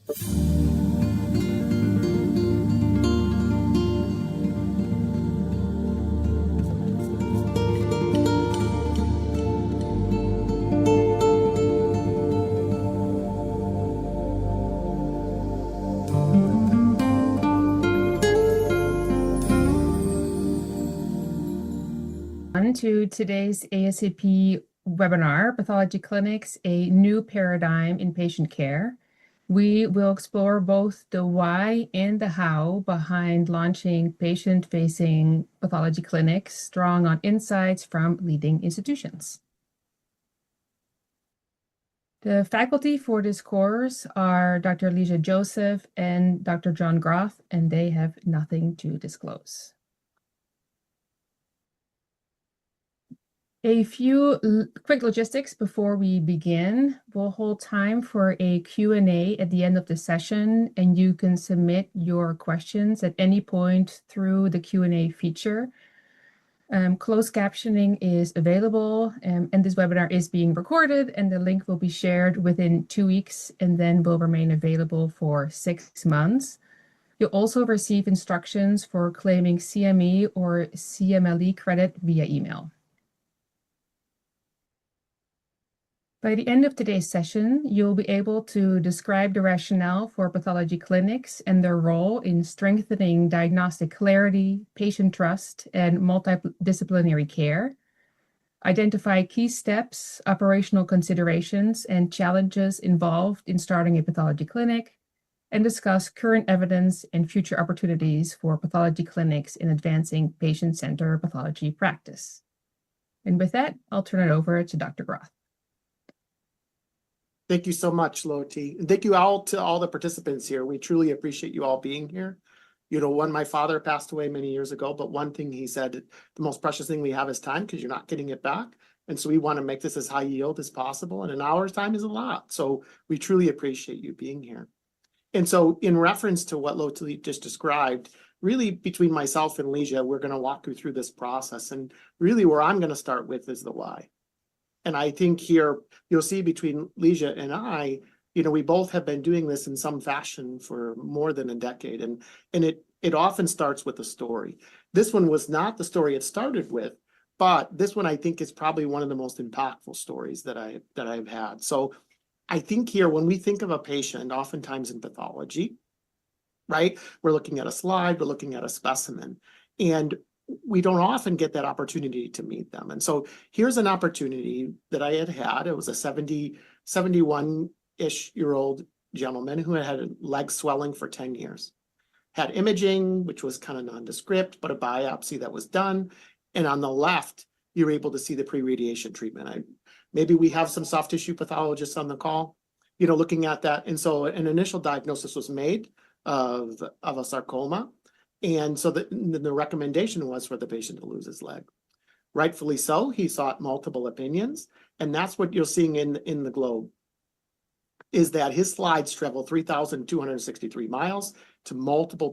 To today's ASCP webinar, Pathology Clinics, a New Paradigm in Patient Care. We will explore both the why and the how behind launching patient-facing pathology clinics, drawing on insights from leading institutions. The faculty for this course are Dr. Lija Joseph and Dr. John Groth, and they have nothing to disclose. A few quick logistics before we begin. We'll hold time for a Q&A at the end of the session, and you can submit your questions at any point through the Q&A feature. Closed captioning is available, and this webinar is being recorded, and the link will be shared within 2 weeks and then will remain available for 6 months. You'll also receive instructions for claiming CME or CMLE credit via email. By the end of today's session, you'll be able to describe the rationale for pathology clinics and their role in strengthening diagnostic clarity, patient trust, and multidisciplinary care, identify key steps, operational considerations, and challenges involved in starting a pathology clinic, and discuss current evidence and future opportunities for pathology clinics in advancing patient-centered pathology practice. And with that, I'll turn it over to Dr. Groth. Thank you so much, Loti. And thank you all to all the participants here. We truly appreciate you all being here. You know, my father passed away many years ago, but one thing he said, the most precious thing we have is time because you're not getting it back. And so we want to make this as high yield as possible. And an hour's time is a lot. So we truly appreciate you being here. And so in reference to what Loti just described, really between myself and Lija, we're going to walk you through this process. And really where I'm going to start with is the why. And I think here you'll see between Lija and I, you know, we both have been doing this in some fashion for more than a decade. And it often starts with a story. This one was not the story it started with, but this one I think is probably one of the most impactful stories that I've had. So I think here when we think of a patient, oftentimes in pathology, right, we're looking at a slide, we're looking at a specimen, and we don't often get that opportunity to meet them. And so here's an opportunity that I had. It was a 71-ish-year-old gentleman who had leg swelling for 10 years. Had imaging, which was kind of nondescript, but a biopsy that was done. And on the left, you're able to see the pre-radiation treatment. Maybe we have some soft tissue pathologists on the call, you know, looking at that. And so an initial diagnosis was made of a sarcoma. And so the recommendation was for the patient to lose his leg. Rightfully so, he sought multiple opinions. And that's what you're seeing in the globe, is that his slides travel 3,263 miles to multiple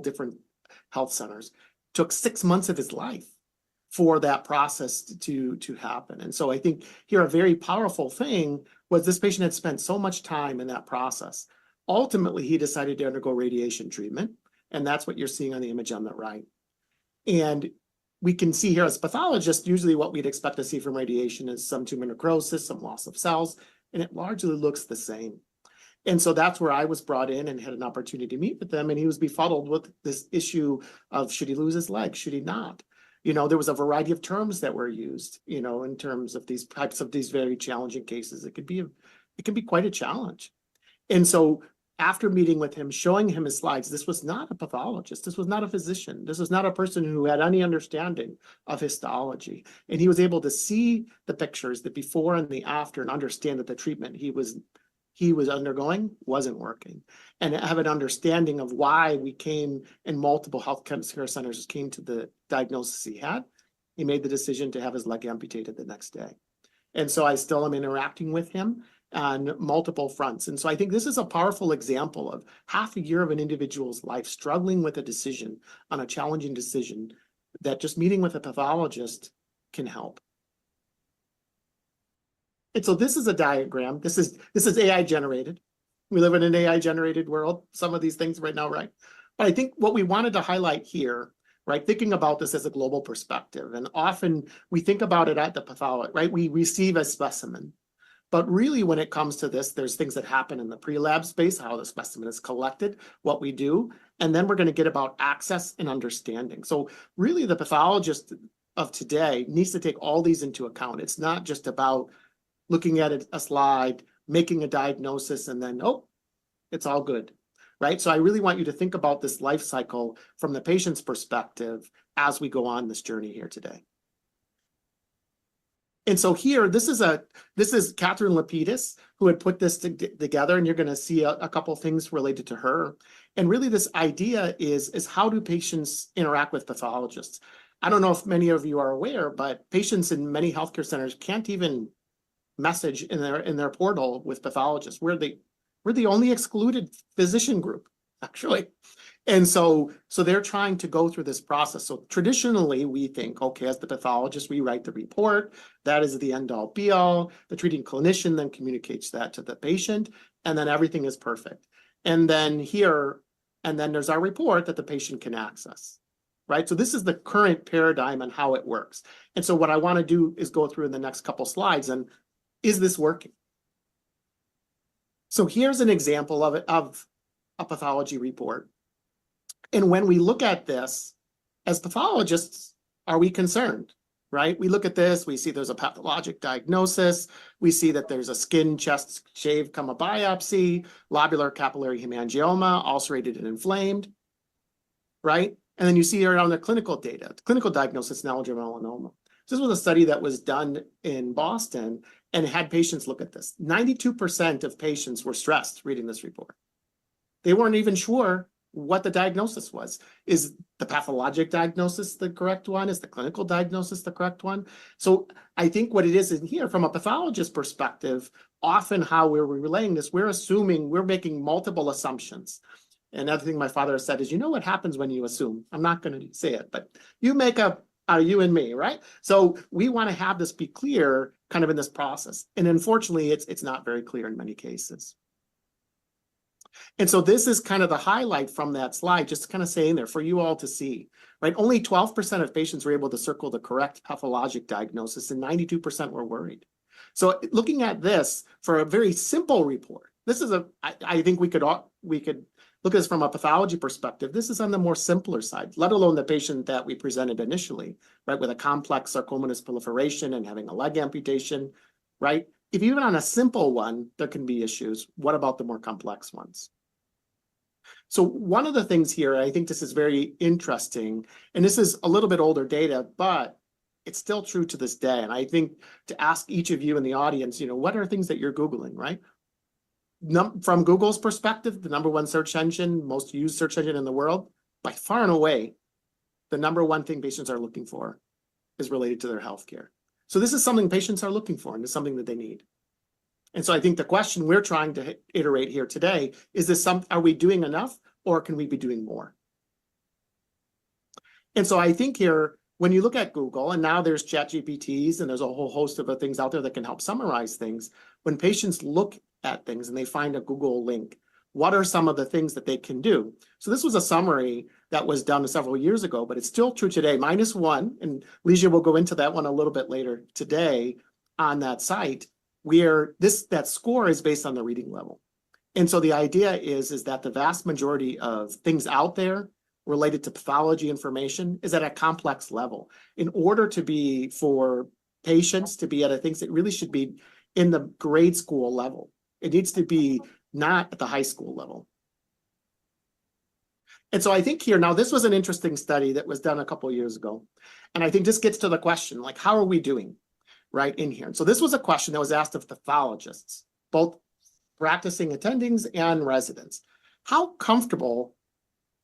different health centers. Took 6 months of his life for that process to happen. And so I think here a very powerful thing was this patient had spent so much time in that process. Ultimately, he decided to undergo radiation treatment. And that's what you're seeing on the image on the right. And we can see here as pathologists, usually what we'd expect to see from radiation is some tumor necrosis, some loss of cells, and it largely looks the same. And so that's where I was brought in and had an opportunity to meet with them. And he was befuddled with this issue of should he lose his leg, should he not? You know, there was a variety of terms that were used, you know, in terms of these types of these very challenging cases. It can be quite a challenge. And so after meeting with him, showing him his slides, this was not a pathologist. This was not a physician. This was not a person who had any understanding of histology. And he was able to see the pictures, the before and the after, and understand that the treatment he was undergoing wasn't working. And have an understanding of why we came and multiple health care centers came to the diagnosis he had. He made the decision to have his leg amputated the next day. And so I still am interacting with him on multiple fronts. And so I think this is a powerful example of half a year of an individual's life struggling with a decision on a challenging decision that just meeting with a pathologist can help. And so this is a diagram. This is AI generated. We live in an AI generated world, some of these things right now, right? But I think what we wanted to highlight here, right, thinking about this as a global perspective, and often we think about it at the pathology, right? We receive a specimen. But really, when it comes to this, there's things that happen in the pre-lab space, how the specimen is collected, what we do, and then we're going to get about access and understanding. So really, the pathologist of today needs to take all these into account. It's not just about looking at a slide, making a diagnosis, and then, oh, it's all good, right? So I really want you to think about this life cycle from the patient's perspective as we go on this journey here today. And so here, this is Catherine Lapidus, who had put this together, and you're going to see a couple things related to her. And really, this idea is how do patients interact with pathologists? I don't know if many of you are aware, but patients in many healthcare centers can't even message in their portal with pathologists. We're the only excluded physician group, actually. And so they're trying to go through this process. So traditionally, we think, okay, as the pathologist, we write the report. That is the end all be all. The treating clinician then communicates that to the patient, and then everything is perfect. And then there's our report that the patient can access, right? So this is the current paradigm and how it works. And so what I want to do is go through in the next couple slides and is this working? So here's an example of a pathology report. And when we look at this, as pathologists, are we concerned, right? We look at this, we see there's a pathologic diagnosis, we see that there's a skin chest shave, comma biopsy, lobular capillary hemangioma, ulcerated and inflamed, right? And then you see around the clinical data, clinical diagnosis, nodular melanoma. So this was a study that was done in Boston and had patients look at this. 92% of patients were stressed reading this report. They weren't even sure what the diagnosis was. Is the pathologic diagnosis the correct one? Is the clinical diagnosis the correct one? So I think what it is in here, from a pathologist perspective, often how we're relaying this, we're assuming, we're making multiple assumptions. Another thing my father said is, you know what happens when you assume? I'm not going to say it, but you make up you and me, right? So we want to have this be clear kind of in this process. And unfortunately, it's not very clear in many cases. And so this is kind of the highlight from that slide, just kind of saying there for you all to see, right? Only 12% of patients were able to circle the correct pathologic diagnosis and 92% were worried. So looking at this for a very simple report, this is I think we could look at this from a pathology perspective. This is on the more simpler side, let alone the patient that we presented initially, right? With a complex sarcomatous proliferation and having a leg amputation, right? If even on a simple one, there can be issues. What about the more complex ones? So one of the things here, I think this is very interesting, and this is a little bit older data, but it's still true to this day. And I think to ask each of you in the audience, what are things that you're Googling, right? From Google's perspective, the #1 search engine, most used search engine in the world, by far and away, the #1 thing patients are looking for is related to their healthcare. So this is something patients are looking for, and it's something that they need. And so I think the question we're trying to iterate here today is are we doing enough, or can we be doing more? And so I think here, when you look at Google, and now there's ChatGPTs, and there's a whole host of things out there that can help summarize things. When patients look at things and they find a Google link, what are some of the things that they can do? So this was a summary that was done several years ago, but it's still true today, -1, and Lija will go into that one a little bit later today on that site, where that score is based on the reading level. And so the idea is that the vast majority of things out there related to pathology information is at a complex level. In order for patients to be at things that really should be in the grade school level, it needs to be not at the high school level. And so I think here, now this was an interesting study that was done a couple of years ago. And I think this gets to the question, like, how are we doing right in here? And so this was a question that was asked of pathologists, both practicing attendings and residents. How comfortable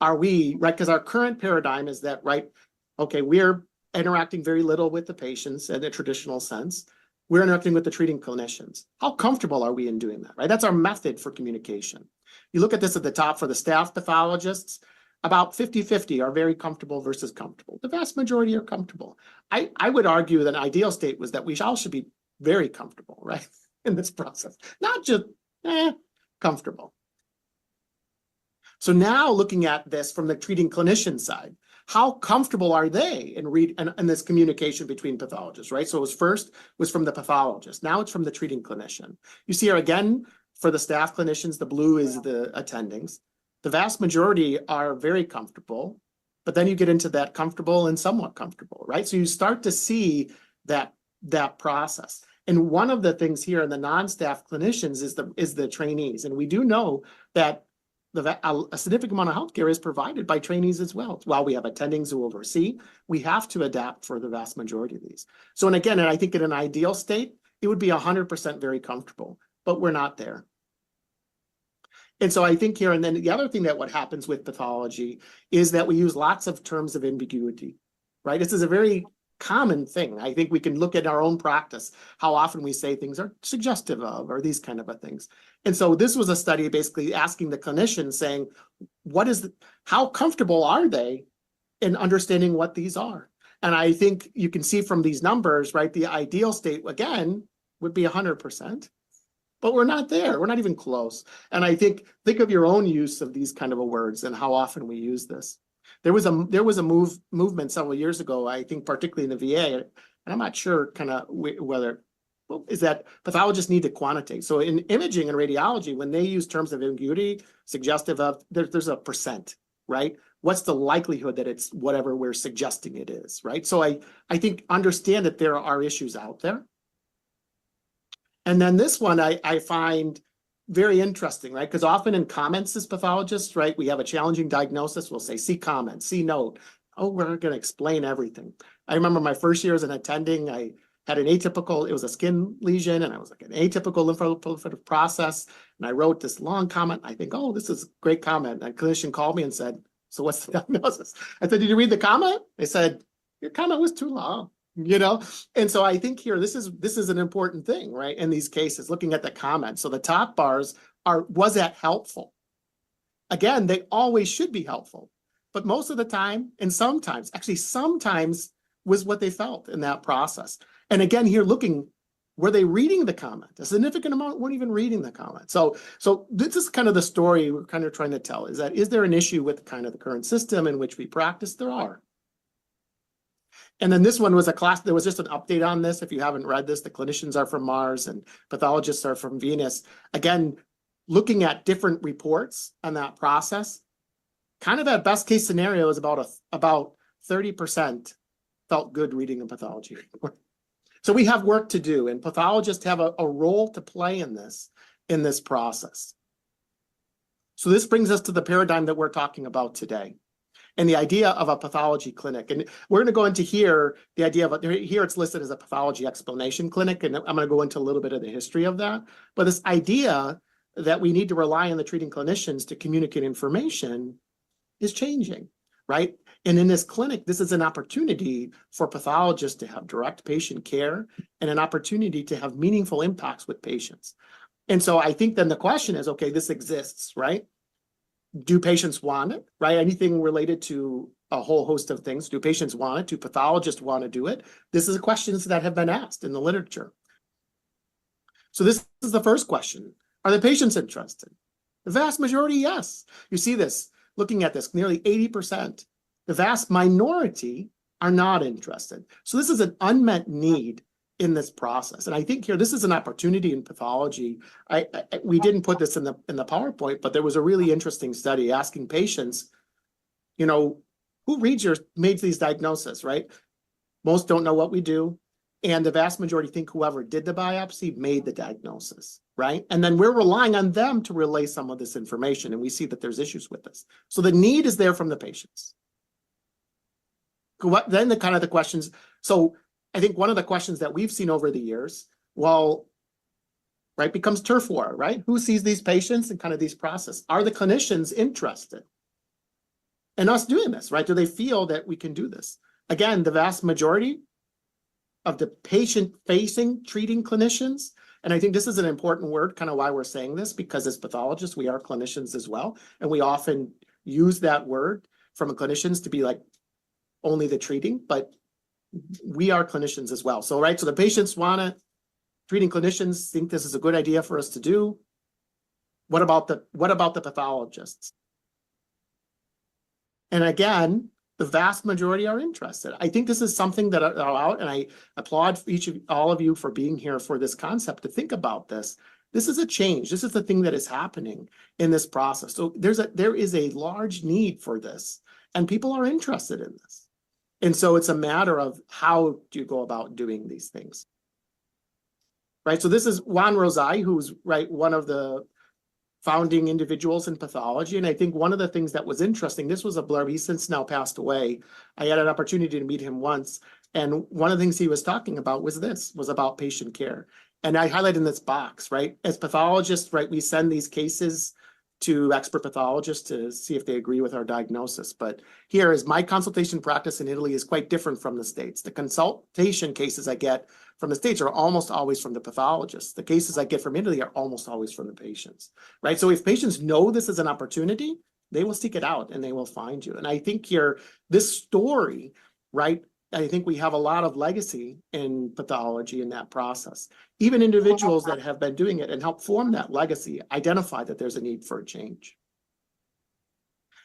are we, right? Because our current paradigm is that, right, okay, we're interacting very little with the patients in a traditional sense. We're interacting with the treating clinicians. How comfortable are we in doing that, right? That's our method for communication. You look at this at the top for the staff pathologists, about 50-50 are very comfortable versus comfortable. The vast majority are comfortable. I would argue that an ideal state was that we all should be very comfortable, right, in this process. Not just, comfortable. So now looking at this from the treating clinician side, how comfortable are they in this communication between pathologists, right? So it was from the pathologist. Now it's from the treating clinician. You see here again, for the staff clinicians, the blue is the attendings. The vast majority are very comfortable, but then you get into that comfortable and somewhat comfortable, right? So you start to see that process. And one of the things here in the non-staff clinicians is the trainees. And we do know that a significant amount of healthcare is provided by trainees as well. While we have attendings who oversee, we have to adapt for the vast majority of these. So, and again, I think in an ideal state, it would be 100% very comfortable, but we're not there. And so I think here, and then the other thing that what happens with pathology is that we use lots of terms of ambiguity, right? This is a very common thing. I think we can look at our own practice, how often we say things are suggestive of, or these kind of things. And so this was a study basically asking the clinician saying, how comfortable are they in understanding what these are? And I think you can see from these numbers, right, the ideal state, again, would be 100%. But we're not there. We're not even close. And I think of your own use of these kind of words and how often we use this. There was a movement several years ago, I think particularly in the VA, and I'm not sure kind of whether is that pathologists need to quantitate. So in imaging and radiology, when they use terms of ambiguity, suggestive of, there's a percent, right? What's the likelihood that it's whatever we're suggesting it is, right? So I think understand that there are issues out there. And then this one I find very interesting, right? Because often in comments as pathologists, right, we have a challenging diagnosis. We'll say, see comment, see note. Oh, we're going to explain everything. I remember my first year as an attending, I had an atypical, it was a skin lesion, and I was like an atypical lymphoproliferative process. And I wrote this long comment. I think, oh, this is a great comment. And a clinician called me and said, so what's the diagnosis? I said, did you read the comment? They said, your comment was too long. You know, and so I think here, this is an important thing, right? In these cases, looking at the comments. So the top bars was that helpful? Again, they always should be helpful, but most of the time, and sometimes was what they felt in that process. And again, here looking, were they reading the comment? A significant amount weren't even reading the comment. So this is kind of the story we're kind of trying to tell, is there an issue with kind of the current system in which we practice? There are. And then this one was a class, there was just an update on this. If you haven't read this, the clinicians are from Mars and pathologists are from Venus. Again, looking at different reports on that process, kind of that best case scenario is about 30% felt good reading a pathology report. So we have work to do, and pathologists have a role to play in this process. So this brings us to the paradigm that we're talking about today, and the idea of a pathology clinic. And we're going to go into here, the idea of, here it's listed as a pathology explanation clinic, and I'm going to go into a little bit of the history of that. But this idea that we need to rely on the treating clinicians to communicate information is changing, right? And in this clinic, this is an opportunity for pathologists to have direct patient care and an opportunity to have meaningful impacts with patients. And so I think then the question is, okay, this exists, right? Do patients want it, right? Anything related to a whole host of things. Do patients want it? Do pathologists want to do it? This is questions that have been asked in the literature. So this is the first question. Are the patients interested? The vast majority, yes. You see this, looking at this, nearly 80%. The vast minority are not interested. So this is an unmet need in this process. And I think here, this is an opportunity in pathology. We didn't put this in the PowerPoint, but there was a really interesting study asking patients, you know, who made these diagnoses, right? Most don't know what we do. And the vast majority think whoever did the biopsy made the diagnosis, right? And then we're relying on them to relay some of this information. And we see that there's issues with this. So the need is there from the patients. Then the questions. So I think one of the questions that we've seen over the years, well, right, becomes turf war, right? Who sees these patients and kind of these process? Are the clinicians interested in us doing this, right? Do they feel that we can do this? Again, the vast majority of the patient-facing treating clinicians, and I think this is an important word, kind of why we're saying this, because as pathologists, we are clinicians as well, and we often use that word from clinicians to be like only the treating, but we are clinicians as well. So, right, so the patients want it, treating clinicians think this is a good idea for us to do. What about the pathologists? And again, the vast majority are interested. I think this is something that are out, and I applaud all of you for being here for this concept to think about this. This is a change. This is the thing that is happening in this process. So there is a large need for this, and people are interested in this. And so it's a matter of how do you go about doing these things. Right. So this is Juan Rosai, who's one of the founding individuals in pathology. And I think one of the things that was interesting, this was a blurb, he's since now passed away. I had an opportunity to meet him once. And one of the things he was talking about was about patient care. And I highlighted in this box, right? As pathologists, right, we send these cases to expert pathologists to see if they agree with our diagnosis. But here is my consultation practice in Italy is quite different from the States. The consultation cases I get from the States are almost always from the pathologists. The cases I get from Italy are almost always from the patients, right? So if patients know this is an opportunity, they will seek it out and they will find you. And I think here, this story, right? I think we have a lot of legacy in pathology in that process. Even individuals that have been doing it and help form that legacy identify that there's a need for a change.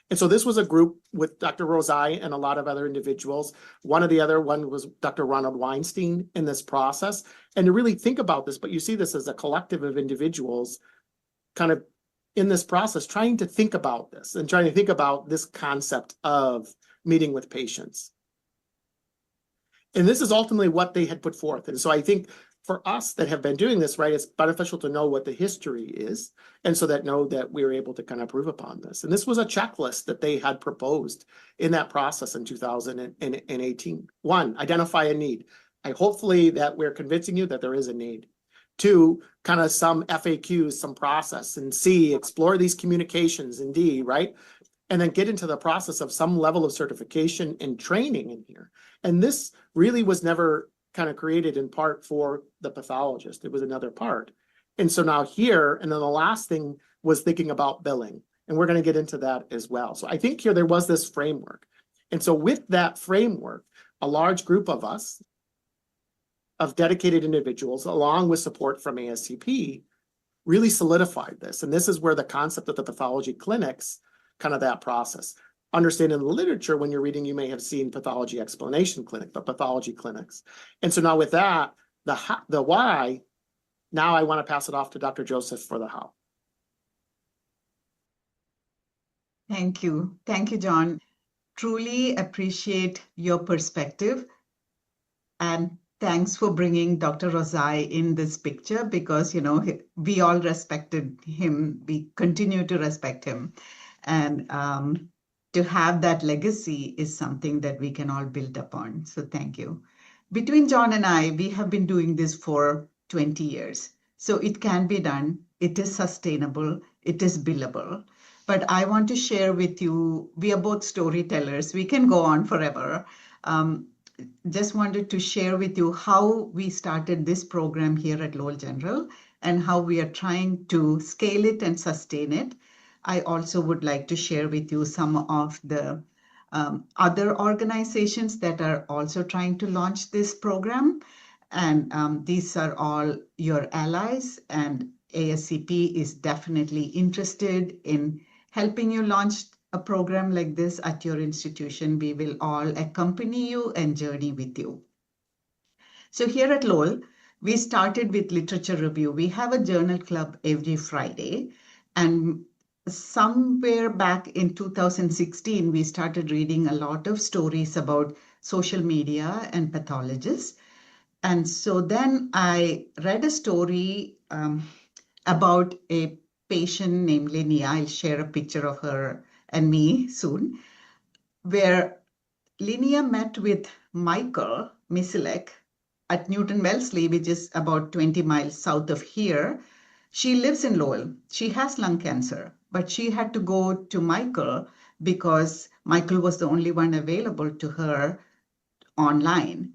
And so this was a group with Dr. Rosai and a lot of other individuals. One was Dr. Ronald Weinstein in this process. And to really think about this, but you see this as a collective of individuals kind of in this process, trying to think about this and trying to think about this concept of meeting with patients. And this is ultimately what they had put forth. And so I think for us that have been doing this, right, it's beneficial to know what the history is. And so that we were able to kind of prove upon this. And this was a checklist that they had proposed in that process in 2018. 1, identify a need. Hopefully that we're convincing you that there is a need. 2, kind of some FAQs, some process. And C, explore these communications. And D, right? And then get into the process of some level of certification and training in here. And this really was never kind of created in part for the pathologist. It was another part. And so now here, and then the last thing was thinking about billing. And we're going to get into that as well. So I think here there was this framework. And so with that framework, a large group of us, of dedicated individuals, along with support from ASCP, really solidified this. And this is where the concept of the pathology clinics, kind of that process. Understanding the literature, when you're reading, you may have seen pathology explanation clinic, but pathology clinics. And so now with that, the why, now I want to pass it off to Dr. Joseph for the how. Thank you. Thank you, John. Truly appreciate your perspective. And thanks for bringing Dr. Rosai in this picture because, we all respected him. We continue to respect him. And to have that legacy is something that we can all build upon. So thank you. Between John and I, we have been doing this for 20 years. So it can be done. It is sustainable. It is billable. But I want to share with you, we are both storytellers. We can go on forever. Just wanted to share with you how we started this program here at Lowell General and how we are trying to scale it and sustain it. I also would like to share with you some of the other organizations that are also trying to launch this program. And these are all your allies, and ASCP is definitely interested in helping you launch a program like this at your institution. We will all accompany you and journey with you. So here at Lowell, we started with literature review. We have a journal club every Friday, and somewhere back in 2016, we started reading a lot of stories about social media and pathologists. And so then I read a story about a patient named Lija. I'll share a picture of her and me soon, where Lija met with Michael Misilek at Newton Wellesley, which is about 20 miles south of here. She lives in Lowell. She has lung cancer, but she had to go to Michael because Michael was the only one available to her online.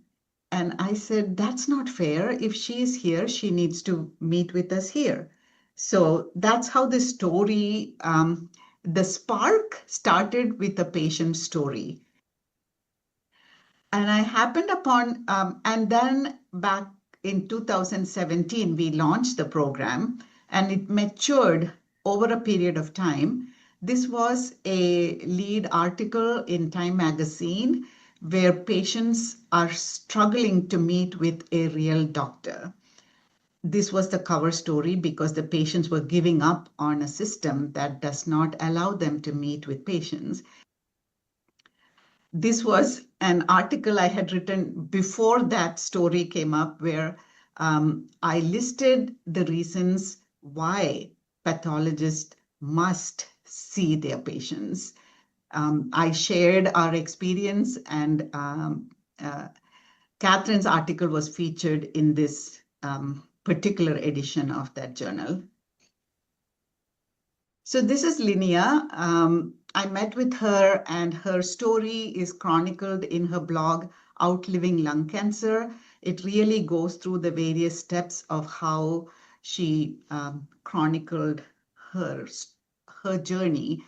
And I said, that's not fair. If she is here, she needs to meet with us here. So that's how the story, the spark started with a patient story. And I happened upon, and then back in 2017, we launched the program and it matured over a period of time. This was a lead article in Time magazine where patients are struggling to meet with a real doctor. This was the cover story because the patients were giving up on a system that does not allow them to meet with patients. This was an article I had written before that story came up, where I listed the reasons why pathologists must see their patients. I shared our experience, and Catherine's article was featured in this particular edition of that journal. So this is Lija. I met with her, and her story is chronicled in her blog, Outliving Lung Cancer. It really goes through the various steps of how she chronicled her journey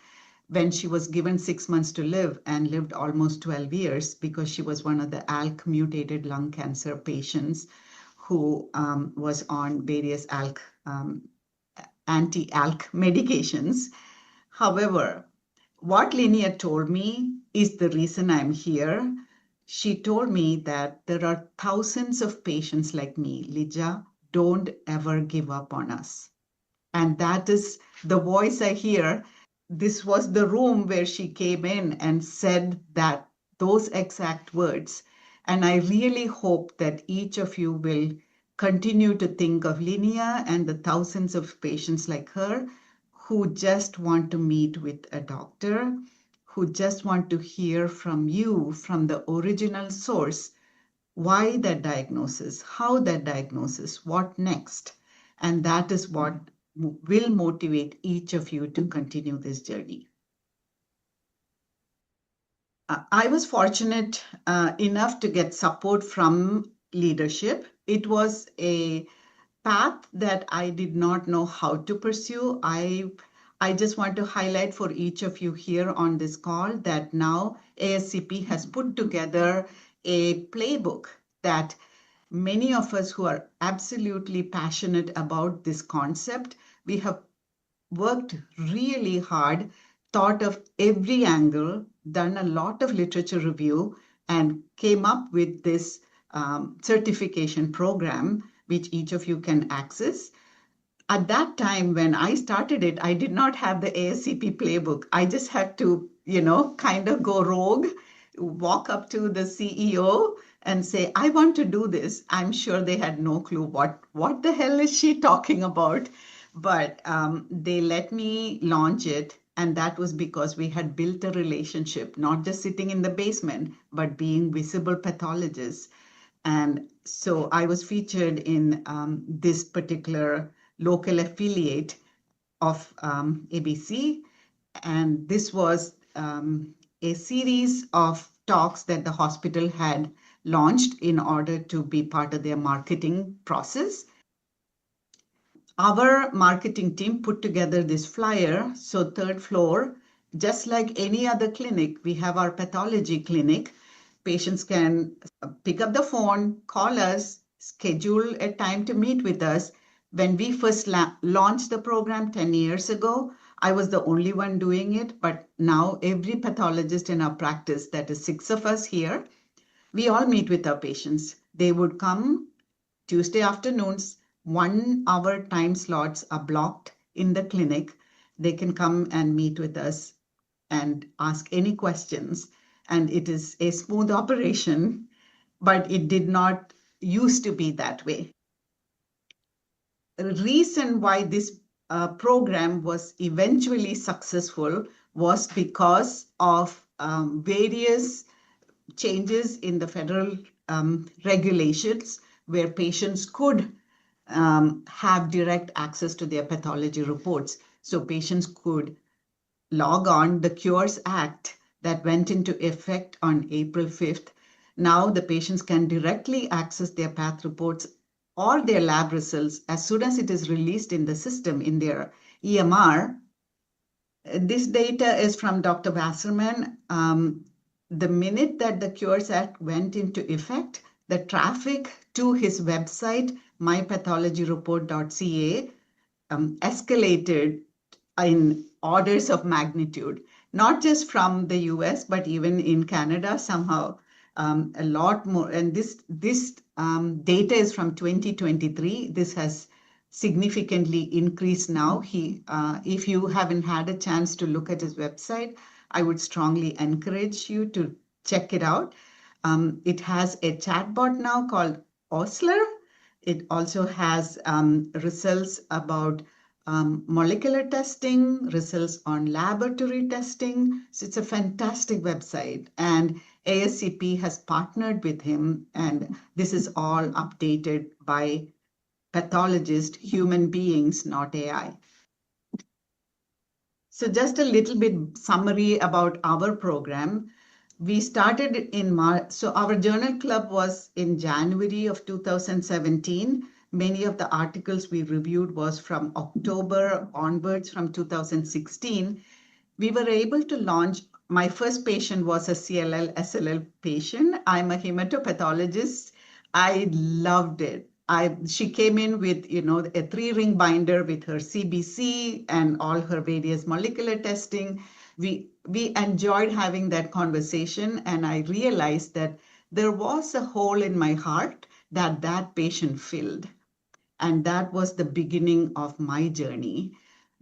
when she was given 6 months to live and lived almost 12 years because she was one of the ALK mutated lung cancer patients who was on various anti-ALK medications. However, what Lija told me is the reason I'm here. She told me that there are thousands of patients like me. Lija, don't ever give up on us. And that is the voice I hear. This was the room where she came in and said those exact words. And I really hope that each of you will continue to think of Lija and the thousands of patients like her who just want to meet with a doctor, who just want to hear from you, from the original source, why that diagnosis, how that diagnosis, what next. And that is what will motivate each of you to continue this journey. I was fortunate enough to get support from leadership. It was a path that I did not know how to pursue. I just want to highlight for each of you here on this call that now ASCP has put together a playbook that many of us who are absolutely passionate about this concept, we have worked really hard, thought of every angle, done a lot of literature review, and came up with this certification program, which each of you can access. At that time, when I started it, I did not have the ASCP playbook. I just had to, kind of go rogue, walk up to the CEO and say, I want to do this. I'm sure they had no clue what the hell is she talking about. But they let me launch it. And that was because we had built a relationship, not just sitting in the basement, but being visible pathologists. And so I was featured in this particular local affiliate of ABC. And this was a series of talks that the hospital had launched in order to be part of their marketing process. Our marketing team put together this flyer. So third floor, just like any other clinic, we have our pathology clinic. Patients can pick up the phone, call us, schedule a time to meet with us. When we first launched the program 10 years ago, I was the only one doing it, but now every pathologist in our practice, that is 6 of us here, we all meet with our patients. They would come Tuesday afternoons, 1 hour time slots are blocked in the clinic. They can come and meet with us and ask any questions. And it is a smooth operation, but it did not used to be that way. The reason why this program was eventually successful was because of various changes in the federal regulations where patients could have direct access to their pathology reports. So patients could log on the Cures Act that went into effect on April 5th. Now the patients can directly access their path reports or their lab results as soon as it is released in the system in their EMR. This data is from Dr. Wasserman. The minute that the Cures Act went into effect, the traffic to his website, mypathologyreport.ca, escalated in orders of magnitude, not just from the US, but even in Canada somehow a lot more. And this data is from 2023. This has significantly increased now. If you haven't had a chance to look at his website, I would strongly encourage you to check it out. It has a chatbot now called Osler. It also has results about molecular testing, results on laboratory testing. So it's a fantastic website. And ASCP has partnered with him, and this is all updated by pathologists, human beings, not AI. So just a little bit summary about our program. We started in March. So our journal club was in January of 2017. Many of the articles we reviewed was from October onwards from 2016. We were able to launch. My first patient was a CLL, SLL patient. I'm a hematopathologist. I loved it. She came in with, a 3-ring binder with her CBC and all her various molecular testing. We enjoyed having that conversation, and I realized that there was a hole in my heart that patient filled. And that was the beginning of my journey.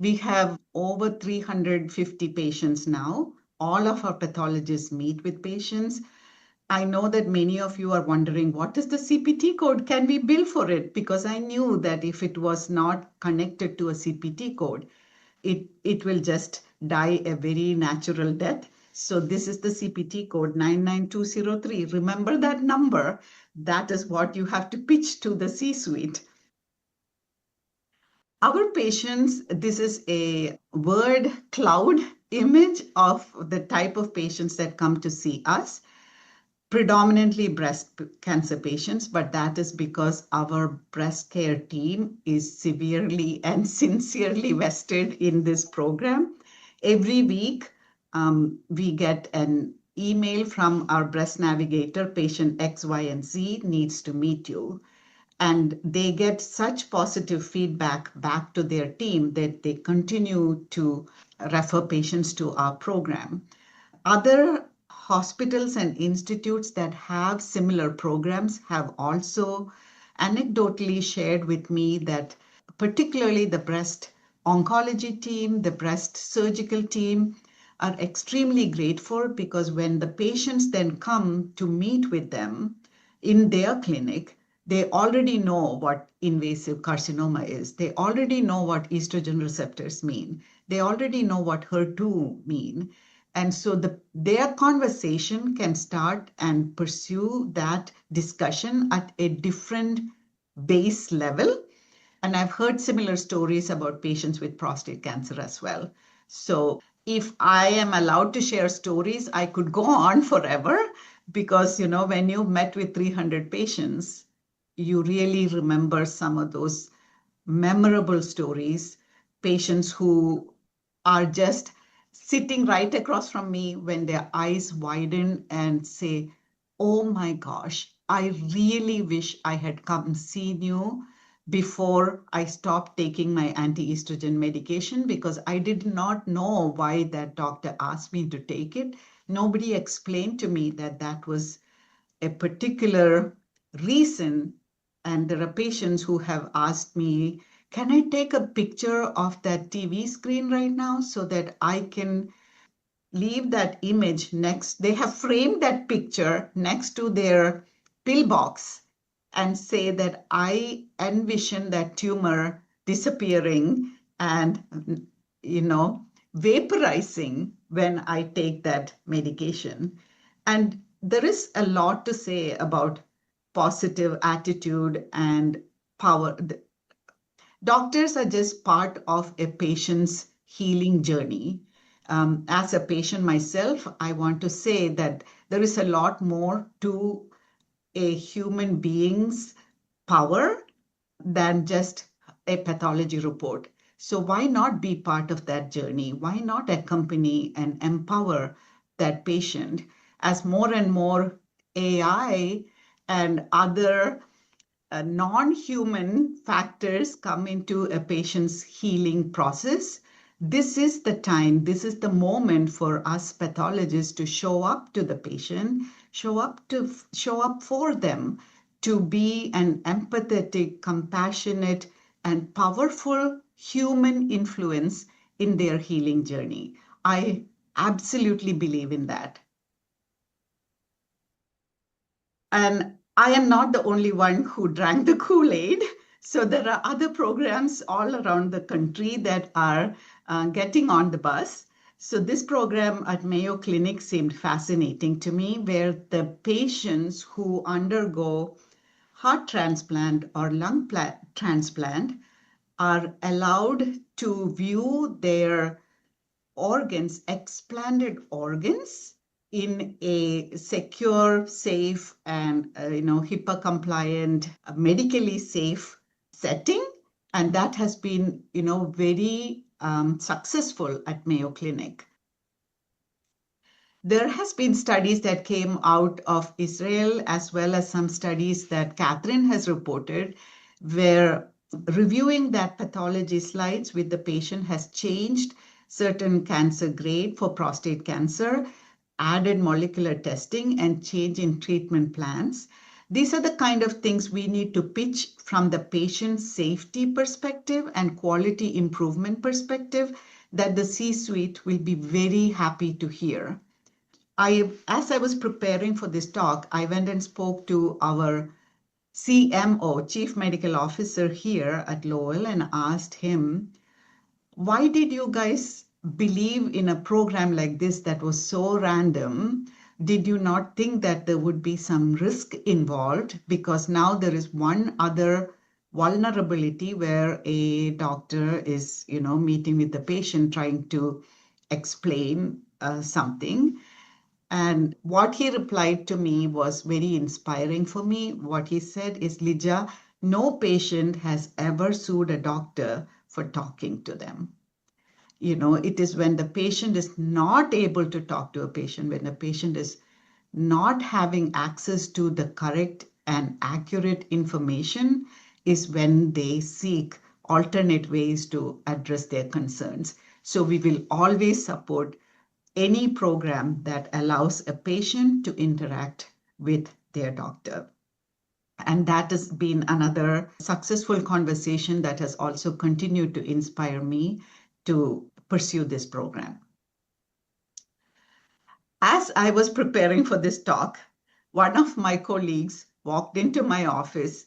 We have over 350 patients now. All of our pathologists meet with patients. I know that many of you are wondering, what is the CPT code? Can we bill for it? Because I knew that if it was not connected to a CPT code, it will just die a very natural death. So this is the CPT code 99203. Remember that number. That is what you have to pitch to the C-suite. Our patients, this is a word cloud image of the type of patients that come to see us. Predominantly breast cancer patients, but that is because our breast care team is severely and sincerely vested in this program. Every week, we get an email from our breast navigator, patient X, Y, and Z needs to meet you. And they get such positive feedback back to their team that they continue to refer patients to our program. Other hospitals and institutes that have similar programs have also anecdotally shared with me that particularly the breast oncology team, the breast surgical team are extremely grateful, because when the patients then come to meet with them in their clinic, they already know what invasive carcinoma is. They already know what estrogen receptors mean. They already know what HER2 mean. And so their conversation can start and pursue that discussion at a different base level. And I've heard similar stories about patients with prostate cancer as well. So if I am allowed to share stories, I could go on forever, because, when you met with 300 patients, you really remember some of those memorable stories, patients who are just sitting right across from me when their eyes widen and say, oh my gosh, I really wish I had come seen you before I stopped taking my anti-estrogen medication, because I did not know why that doctor asked me to take it. Nobody explained to me that was a particular reason. And there are patients who have asked me, can I take a picture of that TV screen right now so that I can leave that image next? They have framed that picture next to their pillbox and say that I envision that tumor disappearing and, vaporizing when I take that medication. And there is a lot to say about positive attitude and power. Doctors are just part of a patient's healing journey. As a patient myself, I want to say that there is a lot more to a human being's power than just a pathology report. So why not be part of that journey? Why not accompany and empower that patient as more and more AI and other non-human factors come into a patient's healing process? This is the time, this is the moment for us pathologists to show up to the patient, show up for them, to be an empathetic, compassionate, and powerful human influence in their healing journey. I absolutely believe in that. And I am not the only one who drank the Kool-Aid. So there are other programs all around the country that are getting on the bus. So this program at Mayo Clinic seemed fascinating to me, where the patients who undergo heart transplant or lung transplant are allowed to view their organs, explanted organs, in a secure, safe, and HIPAA compliant, medically safe setting. And that has been very successful at Mayo Clinic. There has been studies that came out of Israel, as well as some studies that Catherine has reported, where reviewing that pathology slides with the patient has changed certain cancer grade for prostate cancer, added molecular testing, and change in treatment plans. These are the kind of things we need to pitch from the patient safety perspective and quality improvement perspective that the C-suite will be very happy to hear. As I was preparing for this talk, I went and spoke to our CMO, Chief Medical Officer here at Lowell, and asked him, why did you guys believe in a program like this that was so random? Did you not think that there would be some risk involved? Because now there is one other vulnerability where a doctor is, meeting with the patient, trying to explain something. And what he replied to me was very inspiring for me. What he said is, Lija, no patient has ever sued a doctor for talking to them. It is when the patient is not able to talk to a patient, when the patient is not having access to the correct and accurate information, is when they seek alternate ways to address their concerns. So we will always support any program that allows a patient to interact with their doctor. And that has been another successful conversation that has also continued to inspire me to pursue this program. As I was preparing for this talk, one of my colleagues walked into my office.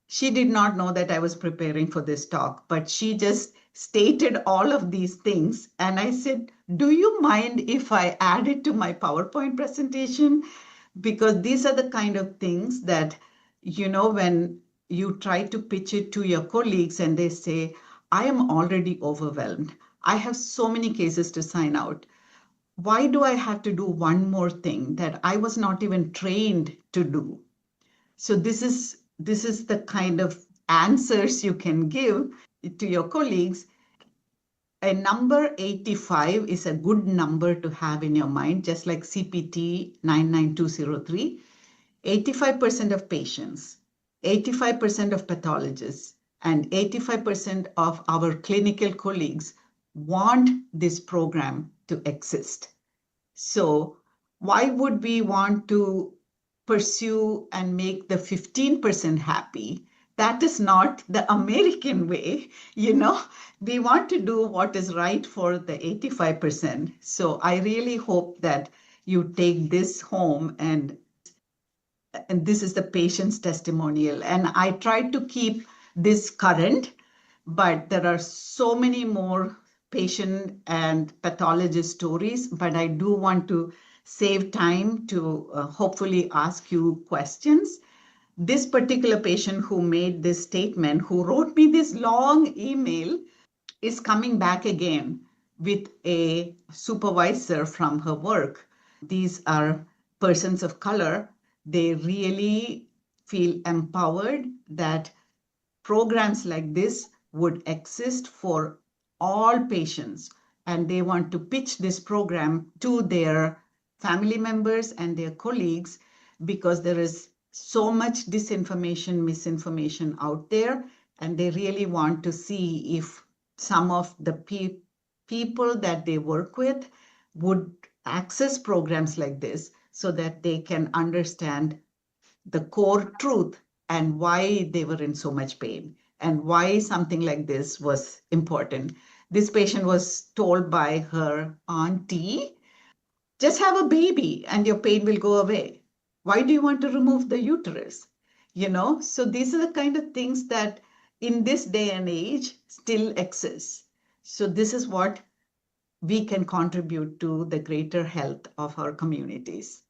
She did not know that I was preparing for this talk, but she just stated all of these things. And I said, do you mind if I add it to my PowerPoint presentation? Because these are the kind of things that, when you try to pitch it to your colleagues and they say, I am already overwhelmed. I have so many cases to sign out. Why do I have to do one more thing that I was not even trained to do? So this is the kind of answers you can give to your colleagues. A number 85 is a good number to have in your mind, just like CPT 99203. 85% of patients, 85% of pathologists, and 85% of our clinical colleagues want this program to exist. So why would we want to pursue and make the 15% happy? That is not the American way. We want to do what is right for the 85%. So I really hope that you take this home, and this is the patient's testimonial. And I try to keep this current, but there are so many more patient and pathologist stories, but I do want to save time to hopefully ask you questions. This particular patient who made this statement, who wrote me this long email, is coming back again with a supervisor from her work. These are persons of color. They really feel empowered that programs like this would exist for all patients, and they want to pitch this program to their family members and their colleagues because there is so much disinformation, misinformation out there, and they really want to see if some of the people that they work with would access programs like this so that they can understand the core truth and why they were in so much pain and why something like this was important. This patient was told by her auntie, just have a baby and your pain will go away. Why do you want to remove the uterus? So these are the kind of things that in this day and age still exist. So this is what we can contribute to the greater health of our communities.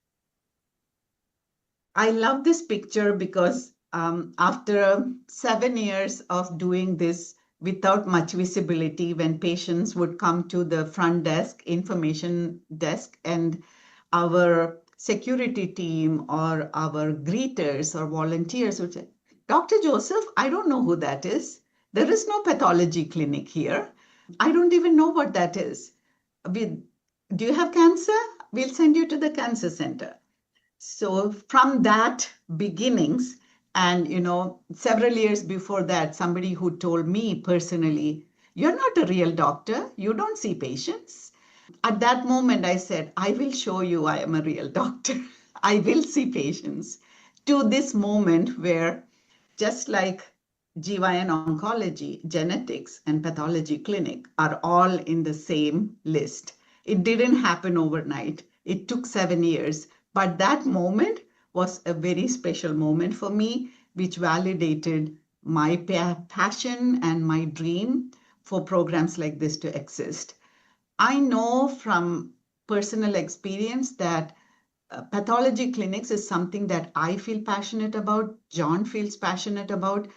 I love this picture because after 7 years of doing this without much visibility, when patients would come to the front desk, information desk, and our security team or our greeters or volunteers would say, Dr. Joseph, I don't know who that is. There is no pathology clinic here. I don't even know what that is. Do you have cancer? We'll send you to the cancer center. So from that beginnings, and several years before that, somebody who told me personally, you're not a real doctor, you don't see patients. At that moment, I said, I will show you I am a real doctor. I will see patients. To this moment where, just like GYN oncology, genetics, and pathology clinic are all in the same list. It didn't happen overnight. It took 7 years. But that moment was a very special moment for me, which validated my passion and my dream for programs like this to exist. I know from personal experience that pathology clinics is something that I feel passionate about, John feels passionate about,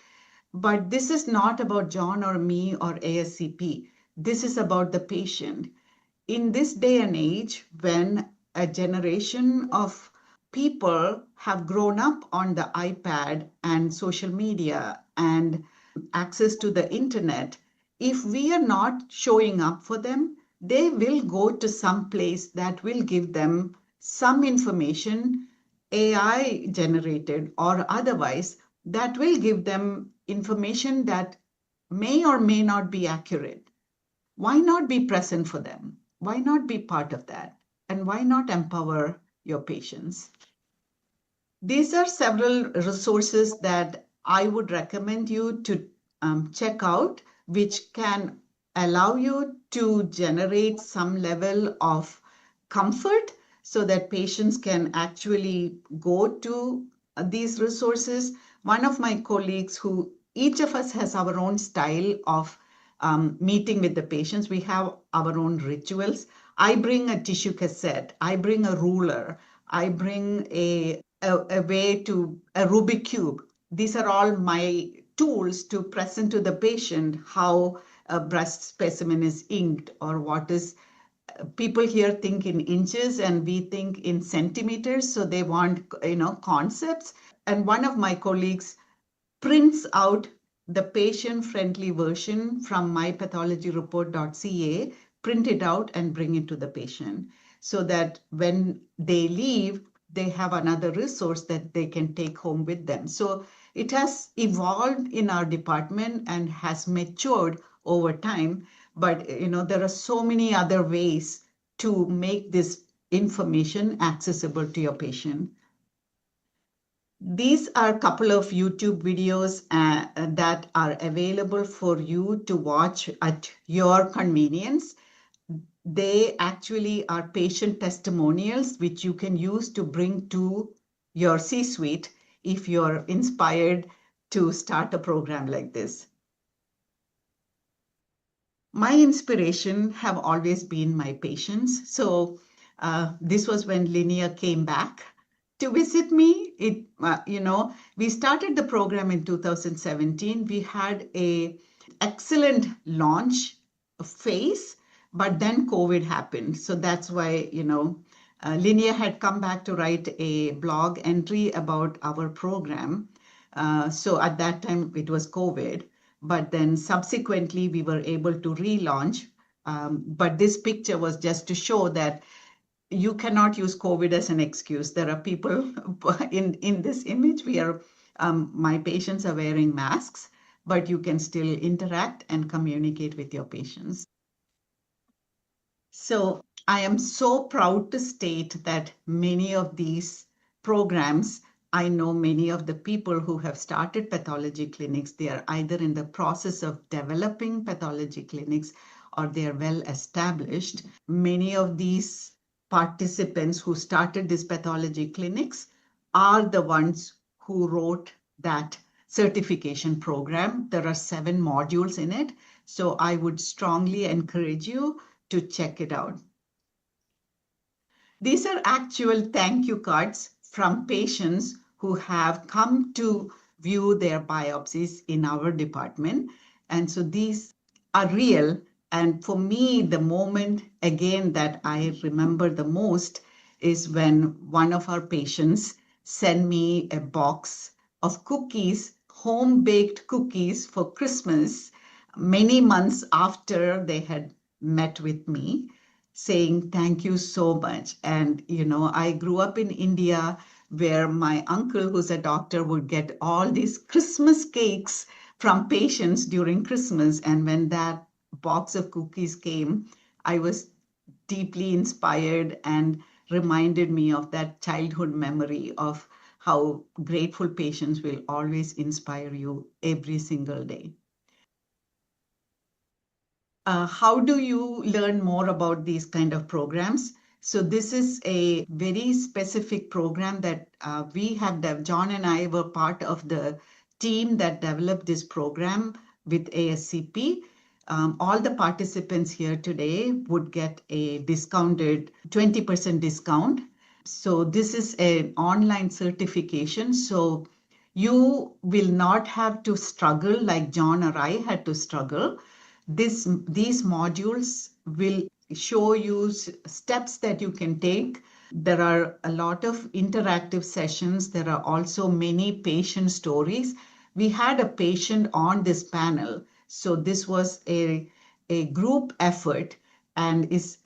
but this is not about John or me or ASCP. This is about the patient. In this day and age, when a generation of people have grown up on the iPad and social media and access to the internet, if we are not showing up for them, they will go to some place that will give them some information, AI generated or otherwise, that will give them information that may or may not be accurate. Why not be present for them? Why not be part of that? And why not empower your patients? These are several resources that I would recommend you to check out, which can allow you to generate some level of comfort so that patients can actually go to these resources. One of my colleagues, who each of us has our own style of meeting with the patients, we have our own rituals. I bring a tissue cassette, I bring a ruler, I bring a way to a Rubik cube. These are all my tools to present to the patient how a breast specimen is inked, or what is, people here think in inches and we think in centimeters, so they want concepts. And one of my colleagues prints out the patient-friendly version from mypathologyreport.ca, print it out and bring it to the patient so that when they leave, they have another resource that they can take home with them. So it has evolved in our department and has matured over time. But there are so many other ways to make this information accessible to your patient. These are a couple of YouTube videos that are available for you to watch at your convenience. They actually are patient testimonials, which you can use to bring to your C-suite if you're inspired to start a program like this. My inspiration have always been my patients. So this was when Lija came back to visit me. We started the program in 2017. We had an excellent launch phase, but then COVID happened. So that's why, Lija had come back to write a blog entry about our program. So at that time, it was COVID. But then subsequently, we were able to relaunch. But this picture was just to show that you cannot use COVID as an excuse. There are people in this image. My patients are wearing masks, but you can still interact and communicate with your patients. So I am so proud to state that many of these programs, I know many of the people who have started pathology clinics, they are either in the process of developing pathology clinics or they are well established. Many of these participants who started these pathology clinics are the ones who wrote that certification program. There are 7 modules in it. So I would strongly encourage you to check it out. These are actual thank you cards from patients who have come to view their biopsies in our department. And so these are real. And for me, the moment again that I remember the most is when one of our patients sent me a box of cookies, home-baked cookies for Christmas, many months after they had met with me, saying thank you so much. And, I grew up in India where my uncle, who's a doctor, would get all these Christmas cakes from patients during Christmas. And when that box of cookies came, I was deeply inspired and reminded me of that childhood memory of how grateful patients will always inspire you every single day. How do you learn more about these kind of programs? So this is a very specific program that we have, John and I were part of the team that developed this program with ASCP. All the participants here today would get a discounted 20% discount. So this is an online certification. So you will not have to struggle like John or I had to struggle. These modules will show you steps that you can take. There are a lot of interactive sessions. There are also many patient stories. We had a patient on this panel. So this was a group effort and is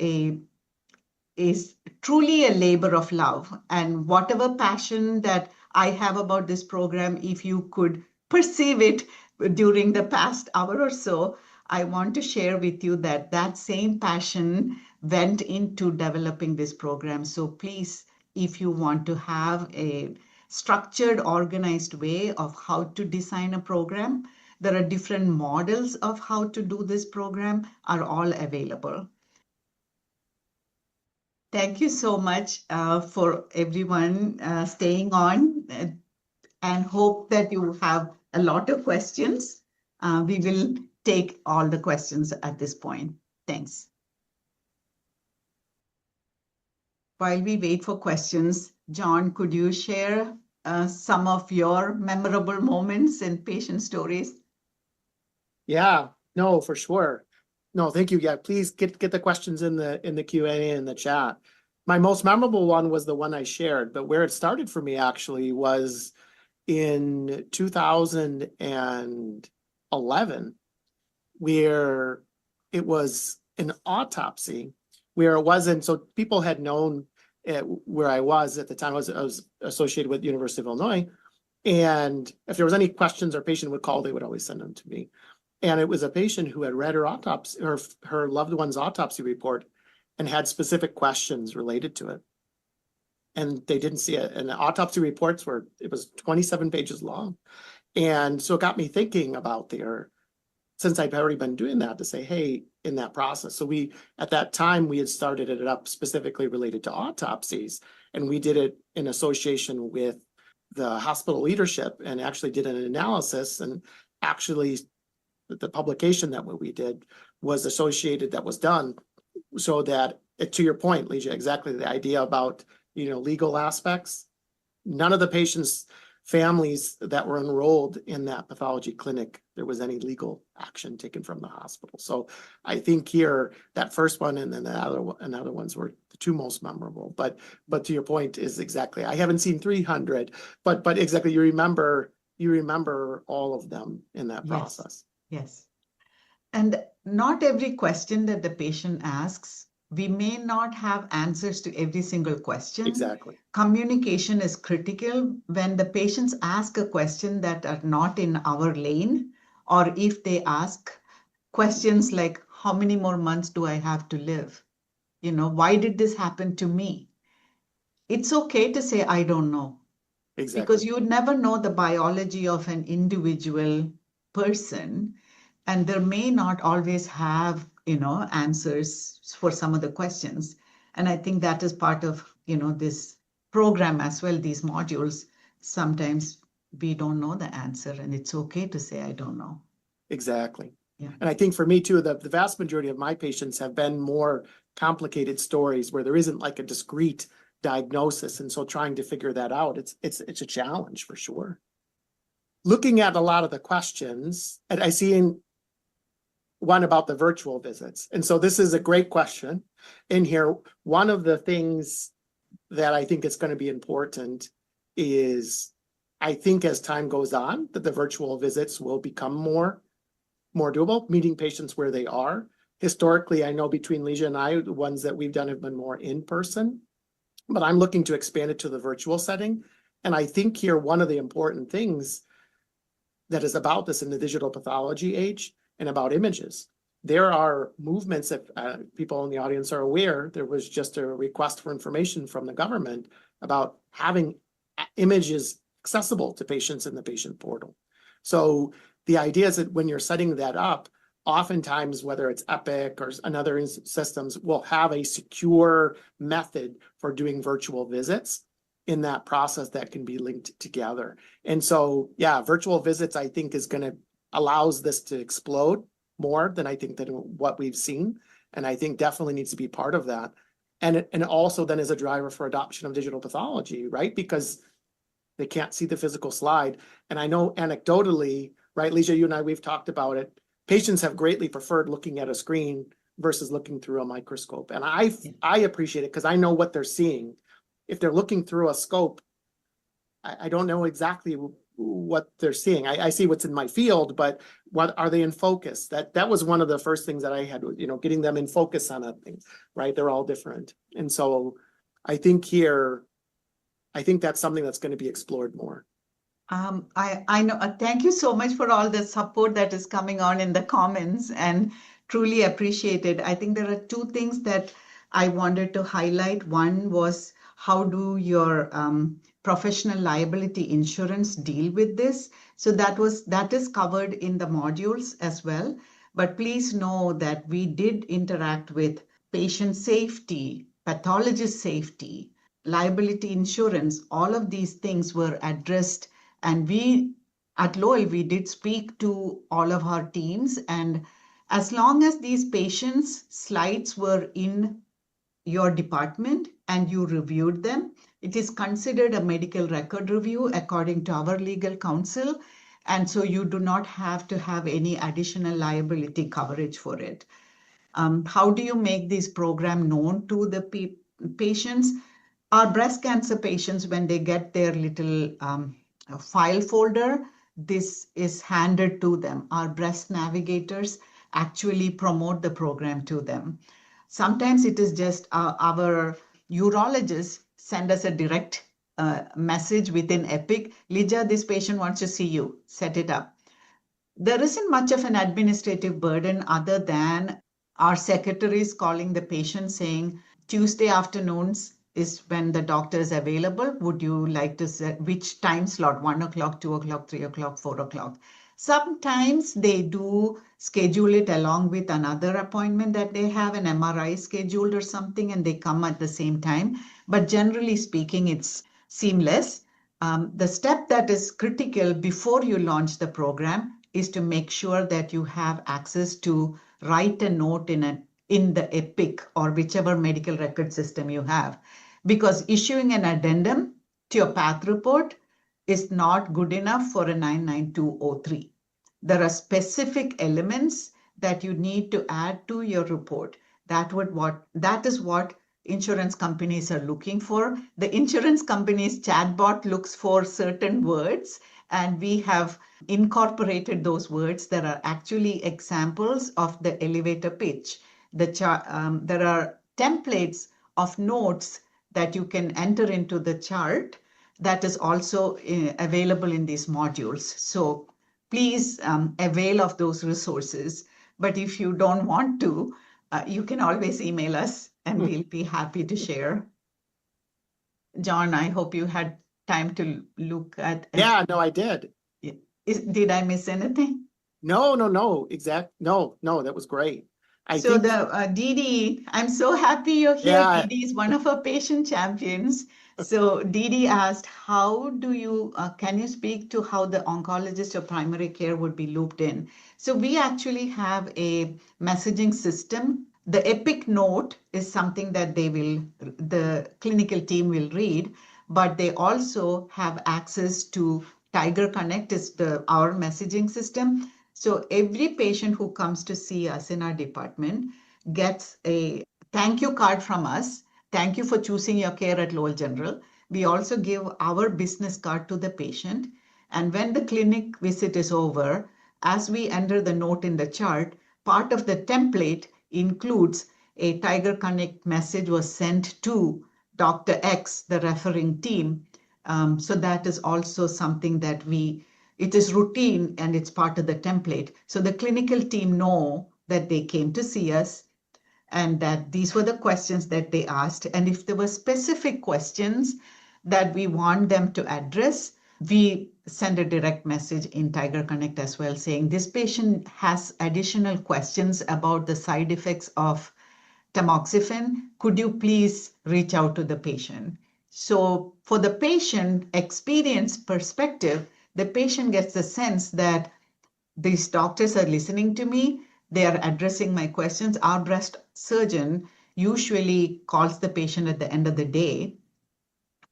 truly a labor of love. And whatever passion that I have about this program, if you could perceive it during the past hour or so, I want to share with you that that same passion went into developing this program. So please, if you want to have a structured, organized way of how to design a program, there are different models of how to do this program are all available. Thank you so much for everyone staying on and hope that you have a lot of questions. We will take all the questions at this point. Thanks. While we wait for questions, John, could you share some of your memorable moments and patient stories? Yeah, no, for sure. No, thank you. Yeah, please get the questions in the Q&A in the chat. My most memorable one was the one I shared, but where it started for me actually was in 2011, where it was an autopsy, where it wasn't, so people had known where I was at the time. I was associated with University of Illinois, and if there was any questions or patient would call, they would always send them to me. And it was a patient who had read her autopsy, her loved one's autopsy report, and had specific questions related to it. And they didn't see it. And the autopsy reports it was 27 pages long. And so it got me thinking about since I'd already been doing that, to say, hey, in that process. So at that time, we had started it up specifically related to autopsies. And we did it in association with the hospital leadership and actually did an analysis. And actually, the publication that we did was associated, that was done so that, to your point, Lija, exactly the idea about, legal aspects. None of the patients' families that were enrolled in that pathology clinic, there was any legal action taken from the hospital. So I think here, that first one and then the other ones were the two most memorable. But to your point is exactly, I haven't seen 300, but exactly, you remember all of them in that process. Yes. And not every question that the patient asks, we may not have answers to every single question. Exactly. Communication is critical when the patients ask a question that are not in our lane, or if they ask questions like, how many more months do I have to live? why did this happen to me? It's okay to say, I don't know, Exactly. because you never know the biology of an individual person, and there may not always have, answers for some of the questions. And I think that is part of, this program as well, these modules. Sometimes we don't know the answer, and it's okay to say, I don't know. Exactly. Yeah. And I think for me too, the vast majority of my patients have been more complicated stories where there isn't like a discrete diagnosis. And so trying to figure that out, it's a challenge for sure. Looking at a lot of the questions, and I see in one about the virtual visits. And so this is a great question in here. One of the things that I think is going to be important is, I think as time goes on, that the virtual visits will become more doable, meeting patients where they are. Historically, I know between Lija and I, the ones that we've done have been more in person, but I'm looking to expand it to the virtual setting. And I think here, one of the important things that is about this in the digital pathology age and about images, there are movements that people in the audience are aware. There was just a request for information from the government about having images accessible to patients in the patient portal. So the idea is that when you're setting that up, oftentimes, whether it's Epic or another systems, will have a secure method for doing virtual visits in that process that can be linked together. And so, yeah, virtual visits, I think, is going to allows this to explode more than I think than what we've seen. And I think definitely needs to be part of that. And it also then is a driver for adoption of digital pathology, right? Because they can't see the physical slide. And I know anecdotally, right, Lija, you and I, we've talked about it. Patients have greatly preferred looking at a screen versus looking through a microscope. And I appreciate it because I know what they're seeing. If they're looking through a scope, I don't know exactly what they're seeing. I see what's in my field, but what are they in focus? That was one of the first things that I had, getting them in focus on a thing, right? They're all different. And so I think that's something that's going to be explored more. I know. Thank you so much for all the support that is coming on in the comments, and truly appreciate it. I think there are two things that I wanted to highlight. One was, how do your professional liability insurance deal with this? So that is covered in the modules as well. But please know that we did interact with patient safety, pathologist safety, liability insurance. All of these things were addressed. And we at Lowell, we did speak to all of our teams. And as long as these patients' slides were in your department and you reviewed them, it is considered a medical record review according to our legal counsel. And so you do not have to have any additional liability coverage for it. How do you make this program known to the patients? Our breast cancer patients, when they get their little file folder, this is handed to them. Our breast navigators actually promote the program to them. Sometimes it is just our urologists send us a direct message within Epic. Lija, this patient wants to see you. Set it up. There isn't much of an administrative burden other than our secretaries calling the patient saying, Tuesday afternoons is when the doctor is available. Would you like to set which time slot? 1 o'clock, 2 o'clock, 3 o'clock, 4 o'clock. Sometimes they do schedule it along with another appointment that they have, an MRI scheduled or something, and they come at the same time. But generally speaking, it's seamless. The step that is critical before you launch the program is to make sure that you have access to write a note in the Epic or whichever medical record system you have. Because issuing an addendum to your path report is not good enough for a 99203. There are specific elements that you need to add to your report. That is what insurance companies are looking for. The insurance company's chatbot looks for certain words, and we have incorporated those words. There are actually examples of the elevator pitch. There are templates of notes that you can enter into the chart that is also available in these modules. So please avail of those resources. But if you don't want to, you can always email us and we'll be happy to share. John, I hope you had time to look at. Yeah, no, I did. Did I miss anything? No, no, that was great. So Dee Dee, I'm so happy you're here. Yeah. Dee Dee is one of our patient champions. So Dee Dee asked, how do you, can you speak to how the oncologist or primary care would be looped in? So we actually have a messaging system. The Epic Note is something that the clinical team will read, but they also have access to Tiger Connect is our messaging system. So every patient who comes to see us in our department gets a thank you card from us. Thank you for choosing your care at Lowell General. We also give our business card to the patient. And when the clinic visit is over, as we enter the note in the chart, part of the template includes a Tiger Connect message was sent to Dr. X, the referring team. So that is also something that it is routine and it's part of the template. So the clinical team know that they came to see us and that these were the questions that they asked. And if there were specific questions that we want them to address, we send a direct message in Tiger Connect as well, saying this patient has additional questions about the side effects of tamoxifen. Could you please reach out to the patient? So for the patient experience perspective, the patient gets the sense that these doctors are listening to me. They are addressing my questions. Our breast surgeon usually calls the patient at the end of the day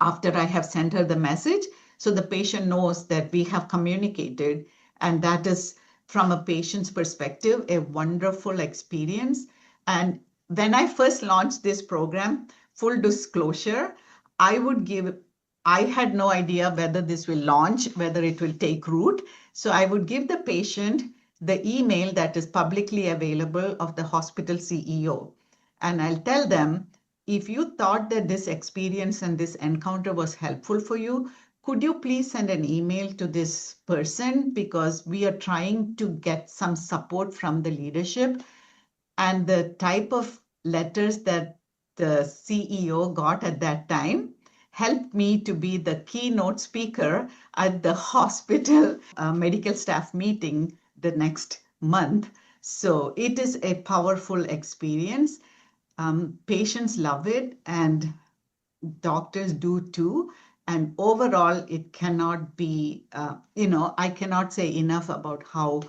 after I have sent her the message. So the patient knows that we have communicated. And that is, from a patient's perspective, a wonderful experience. And when I first launched this program, full disclosure, I had no idea whether this will launch, whether it will take root. So I would give the patient the email that is publicly available of the hospital CEO. And I'll tell them, if you thought that this experience and this encounter was helpful for you, could you please send an email to this person, because we are trying to get some support from the leadership. And the type of letters that the CEO got at that time helped me to be the keynote speaker at the hospital medical staff meeting the next month. So it is a powerful experience. Patients love it and doctors do too. And overall, it cannot be, I cannot say enough about how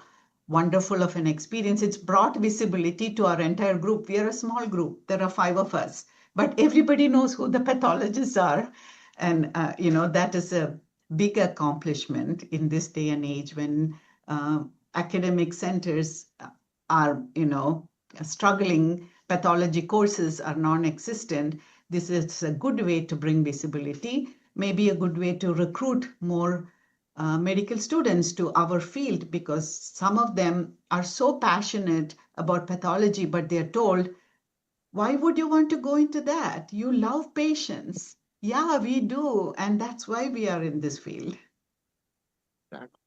wonderful of an experience. It's brought visibility to our entire group. We are a small group. There are 5 of us, but everybody knows who the pathologists are. And, that is a big accomplishment in this day and age when academic centers are, struggling. Pathology courses are non-existent. This is a good way to bring visibility, maybe a good way to recruit more medical students to our field, because some of them are so passionate about pathology, but they're told, why would you want to go into that? You love patients. Yeah, we do. And that's why we are in this field. Exactly.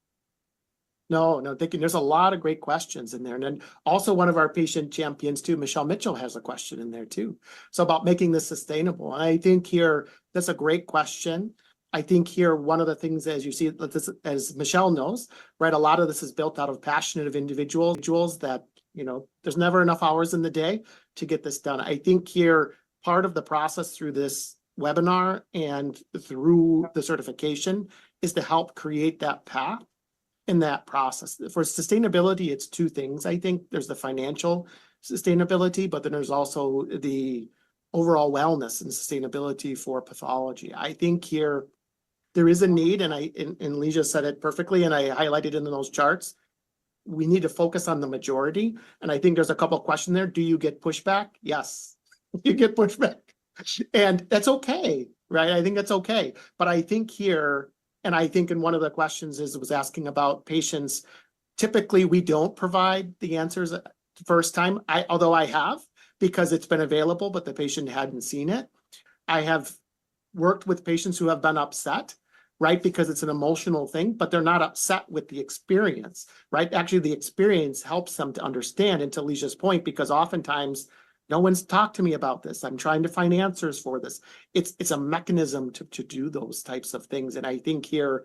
No, thinking there's a lot of great questions in there. And then also one of our patient champions too, Michelle Mitchell, has a question in there too. So about making this sustainable. And I think here, that's a great question. I think here, one of the things, as you see, as Michelle knows, right, a lot of this is built out of passionate individuals that, there's never enough hours in the day to get this done. I think here, part of the process through this webinar and through the certification is to help create that path in that process. For sustainability, it's 2 things. I think there's the financial sustainability, but then there's also the overall wellness and sustainability for pathology. I think here there is a need, and Lija said it perfectly, and I highlighted in those charts. We need to focus on the majority. And I think there's a couple of questions there. Do you get pushback? Yes, you get pushback. And that's okay, right? I think that's okay. But I think here, and I think in one of the questions was asking about patients. Typically, we don't provide the answers the first time, although I have, because it's been available, but the patient hadn't seen it. I have worked with patients who have been upset, right? Because it's an emotional thing, but they're not upset with the experience, right? Actually, the experience helps them to understand, and to Lija's point, because oftentimes No one's talked to me about this. I'm trying to find answers for this. It's a mechanism to do those types of things. And I think here,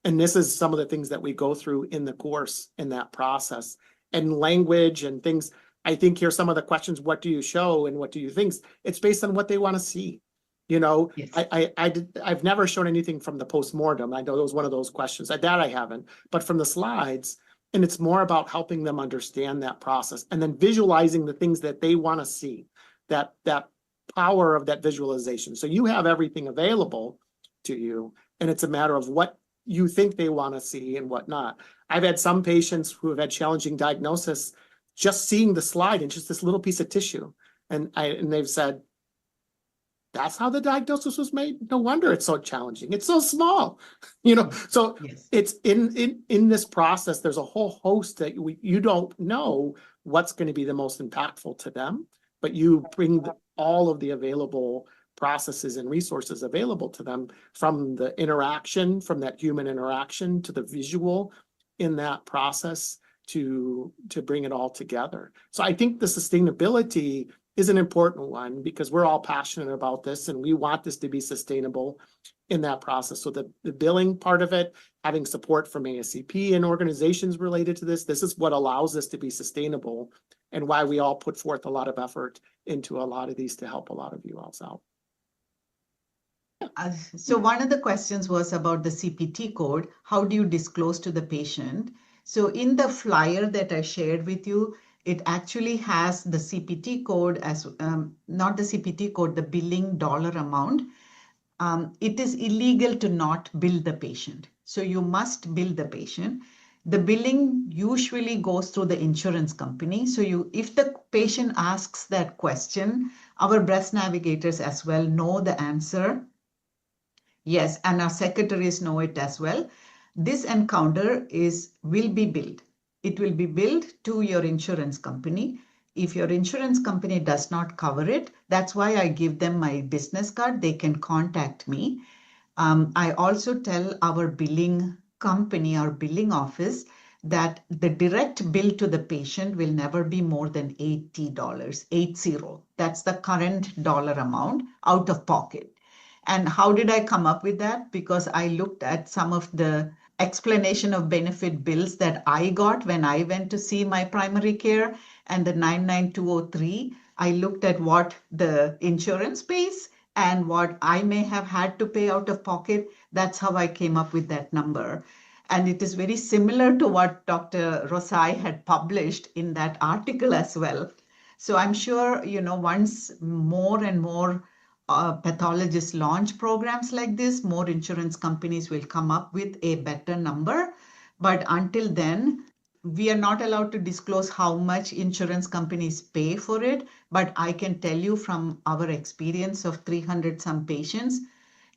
and this is some of the things that we go through in the course in that process, and language and things. I think here some of the questions, what do you show and what do you think? It's based on what they want to see. You know, Yes. I've never shown anything from the postmortem. I know it was one of those questions. That I haven't, but from the slides, and it's more about helping them understand that process and then visualizing the things that they want to see, that power of that visualization. So you have everything available to you, and it's a matter of what you think they want to see and whatnot. I've had some patients who have had challenging diagnosis, just seeing the slide and just this little piece of tissue. And they've said, that's how the diagnosis was made. No wonder it's so challenging. It's so small, you know. So Yes. it's in this process, there's a whole host that you don't know what's going to be the most impactful to them, but you bring all of the available processes and resources available to them, from the interaction, from that human interaction to the visual in that process to bring it all together. So I think the sustainability is an important one, because we're all passionate about this and we want this to be sustainable in that process. So the billing part of it, having support from ASCP and organizations related to this is what allows this to be sustainable, and why we all put forth a lot of effort into a lot of these to help a lot of you else out. So one of the questions was about the CPT code. How do you disclose to the patient? So in the flyer that I shared with you, it actually has the CPT code as, not the CPT code, the billing dollar amount. It is illegal to not bill the patient. So you must bill the patient. The billing usually goes through the insurance company. So if the patient asks that question, our breast navigators as well know the answer. Yes, and our secretaries know it as well. This encounter will be billed. It will be billed to your insurance company. If your insurance company does not cover it, that's why I give them my business card. They can contact me. I also tell our billing company, our billing office, that the direct bill to the patient will never be more than $80, 80. That's the current dollar amount out of pocket. And how did I come up with that? Because I looked at some of the explanation of benefit bills that I got when I went to see my primary care, and the 99203. I looked at what the insurance pays and what I may have had to pay out of pocket. That's how I came up with that number. And it is very similar to what Dr. Rosai had published in that article as well. So I'm sure, once more and more pathologists launch programs like this, more insurance companies will come up with a better number. But until then, we are not allowed to disclose how much insurance companies pay for it. But I can tell you from our experience of 300 some patients,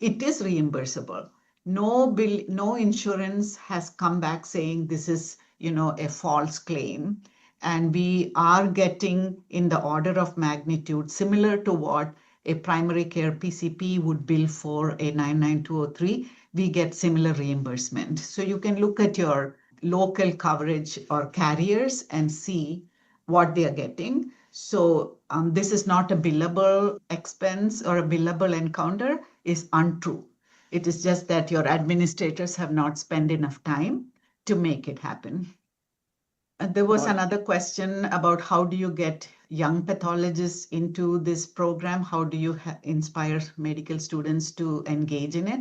it is reimbursable. No insurance has come back saying this is, a false claim. And we are getting in the order of magnitude similar to what a primary care PCP would bill for a 99203, we get similar reimbursement. So you can look at your local coverage or carriers and see what they are getting. So this is not a billable expense or a billable encounter, is untrue. It is just that your administrators have not spent enough time to make it happen. There was another question about how do you get young pathologists into this program? How do you inspire medical students to engage in it?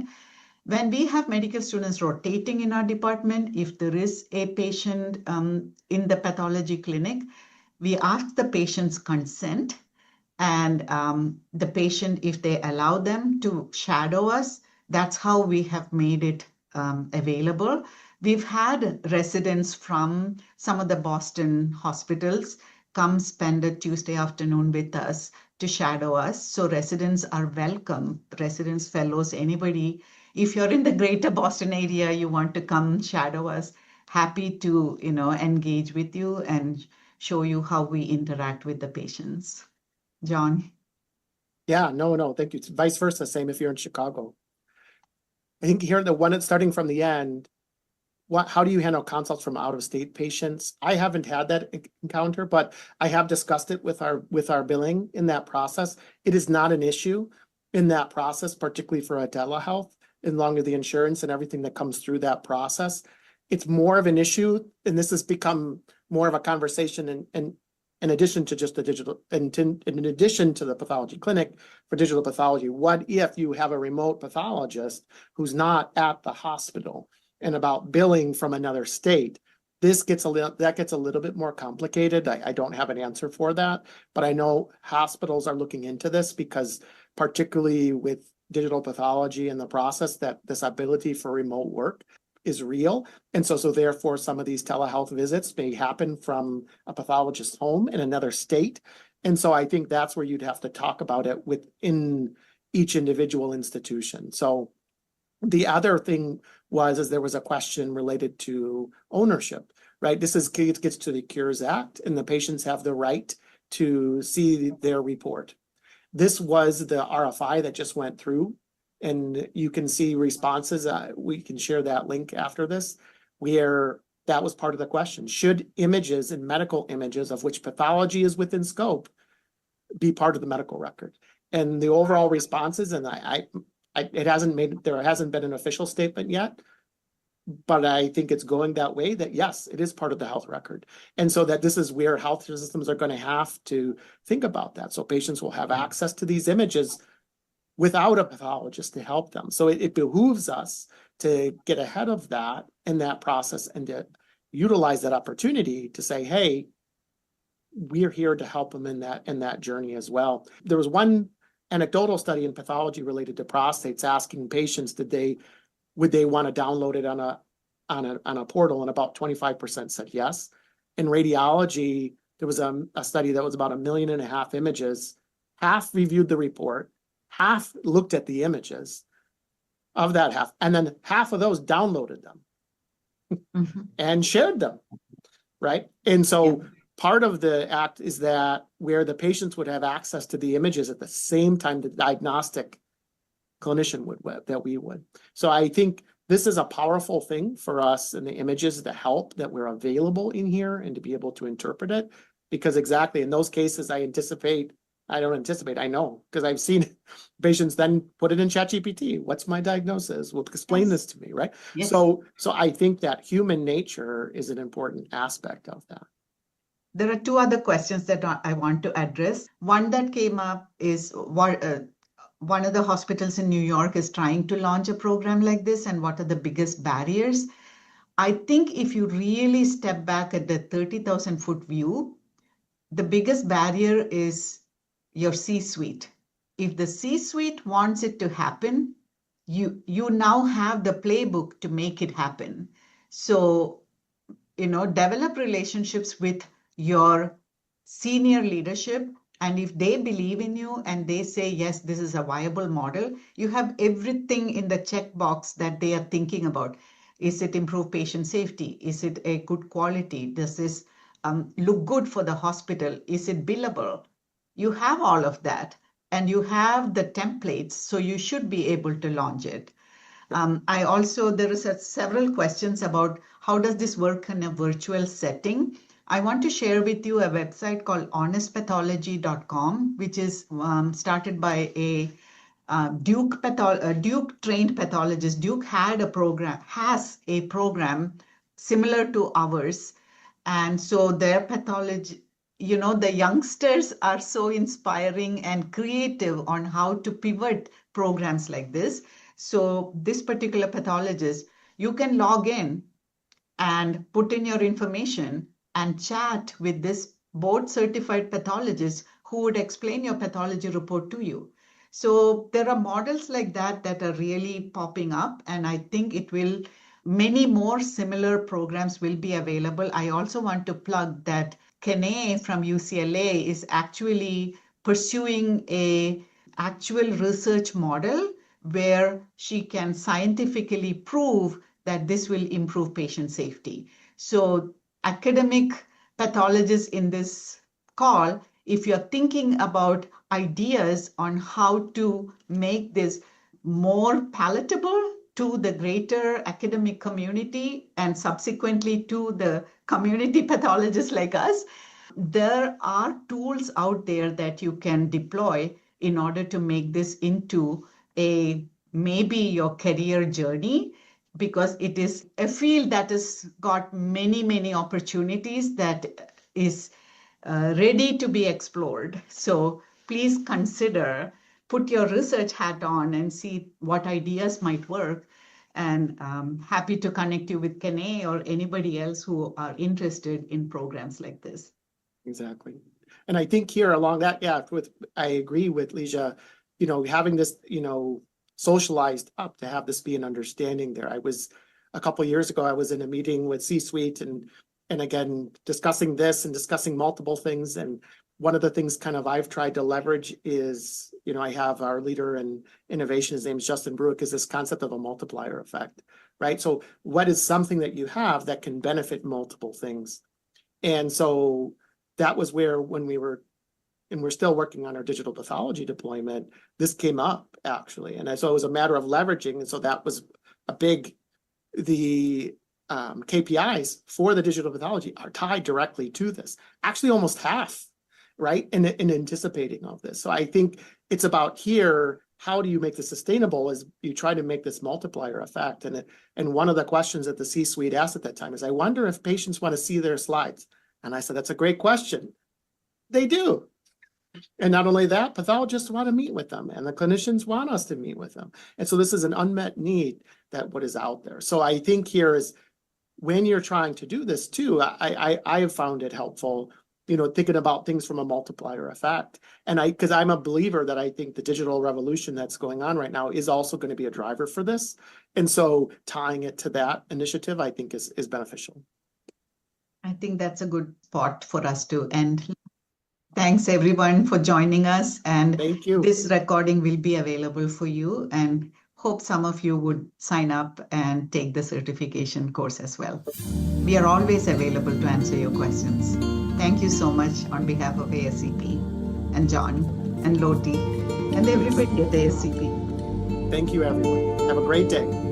When we have medical students rotating in our department, if there is a patient in the pathology clinic, we ask the patient's consent, and the patient, if they allow them to shadow us, that's how we have made it available. We've had residents from some of the Boston hospitals come spend a Tuesday afternoon with us to shadow us. So residents are welcome, residents, fellows, anybody. If you're in the greater Boston area, you want to come shadow us, happy to, engage with you and show you how we interact with the patients. John? Yeah, no, thank you. It's vice versa, same if you're in Chicago. I think here, the one that's starting from the end, how do you handle consults from out-of-state patients? I haven't had that encounter, but I have discussed it with our billing in that process. It is not an issue in that process, particularly for a telehealth, as long as the insurance and everything that comes through that process. It's more of an issue, and this has become more of a conversation in addition to just the digital, in addition to the pathology clinic for digital pathology. What if you have a remote pathologist who's not at the hospital, and about billing from another state? That gets a little bit more complicated. I don't have an answer for that, but I know hospitals are looking into this because particularly with digital pathology and the process, that this ability for remote work is real. And so therefore some of these telehealth visits may happen from a pathologist's home in another state. And so I think that's where you'd have to talk about it within each individual institution. So the other thing is there was a question related to ownership, right? This gets to the Cures Act, and the patients have the right to see their report. This was the RFI that just went through, and you can see responses. We can share that link after this, where that was part of the question. Should images and medical images, of which pathology is within scope, be part of the medical record? And the overall responses, and there hasn't been an official statement yet, but I think it's going that way, that yes, it is part of the health record. And so that this is where health systems are going to have to think about that. So patients will have access to these images without a pathologist to help them. So it behooves us to get ahead of that in that process and to utilize that opportunity to say, hey, we're here to help them in that journey as well. There was one anecdotal study in pathology related to prostates asking patients would they want to download it on a portal, and about 25% said yes. In radiology, there was a study that was about 1.5 million images. Half reviewed the report, half looked at the images of that half, and then half of those downloaded them and shared them, right? And so part of the act is that where the patients would have access to the images at the same time the diagnostic clinician that we would. So I think this is a powerful thing for us, and the images, the help that we're available in here and to be able to interpret it, because exactly in those cases, I know, because I've seen patients then put it in ChatGPT. What's my diagnosis? Well, explain this to me, right? Yes. So I think that human nature is an important aspect of that. There are two other questions that I want to address. One that came up is one of the hospitals in New York is trying to launch a program like this, and what are the biggest barriers? I think if you really step back at the 30,000-foot view, the biggest barrier is your C-suite. If the C-suite wants it to happen, you now have the playbook to make it happen. So, develop relationships with your senior leadership. And if they believe in you and they say, yes, this is a viable model, you have everything in the checkbox that they are thinking about. Is it improve patient safety? Is it a good quality? Does this look good for the hospital? Is it billable? You have all of that, and you have the templates, so you should be able to launch it. There is several questions about how does this work in a virtual setting. I want to share with you a website called honestpathology.com, which is started by a Duke trained pathologist. Duke has a program similar to ours. And so their pathology, the youngsters are so inspiring and creative on how to pivot programs like this. So this particular pathologist, you can log in and put in your information and chat with this board certified pathologist who would explain your pathology report to you. So there are models like that are really popping up, and I think many more similar programs will be available. I also want to plug that Kene from UCLA is actually pursuing a actual research model where she can scientifically prove that this will improve patient safety. So academic pathologists in this call, if you're thinking about ideas on how to make this more palatable to the greater academic community and subsequently to the community pathologists like us, there are tools out there that you can deploy in order to make this into maybe your career journey, because it is a field that has got many, many opportunities that is ready to be explored. So please consider, put your research hat on and see what ideas might work. And happy to connect you with Kene or anybody else who are interested in programs like this. Exactly. And I think here along that, I agree with Lija, having this, socialized up to have this be an understanding there. A couple of years ago, I was in a meeting with C-suite and again, discussing this and discussing multiple things. And one of the things kind of I've tried to leverage is, I have our leader in innovation, his name is Justin Bruick, is this concept of a multiplier effect, right? So what is something that you have that can benefit multiple things? And so that was where when we're still working on our digital pathology deployment, this came up actually. And so it was a matter of leveraging. And so that was the KPIs for the digital pathology are tied directly to this, actually almost half, right? In anticipating of this. So I think it's about here, how do you make this sustainable as you try to make this multiplier effect? And one of the questions that the C-suite asked at that time is, I wonder if patients want to see their slides. And I said, that's a great question. They do. And not only that, pathologists want to meet with them and the clinicians want us to meet with them. And so this is an unmet need that what is out there. So I think here is when you're trying to do this too, I have found it helpful, thinking about things from a multiplier effect. And because I'm a believer that I think the digital revolution that's going on right now is also going to be a driver for this. And so tying it to that initiative, I think is beneficial. I think that's a good spot for us to end. Thanks everyone for joining us, and thank you. This recording will be available for you, and hope some of you would sign up and take the certification course as well. We are always available to answer your questions. Thank you so much on behalf of ASCP and John and Loti and everybody at ASCP. Thank you everyone. Have a great day.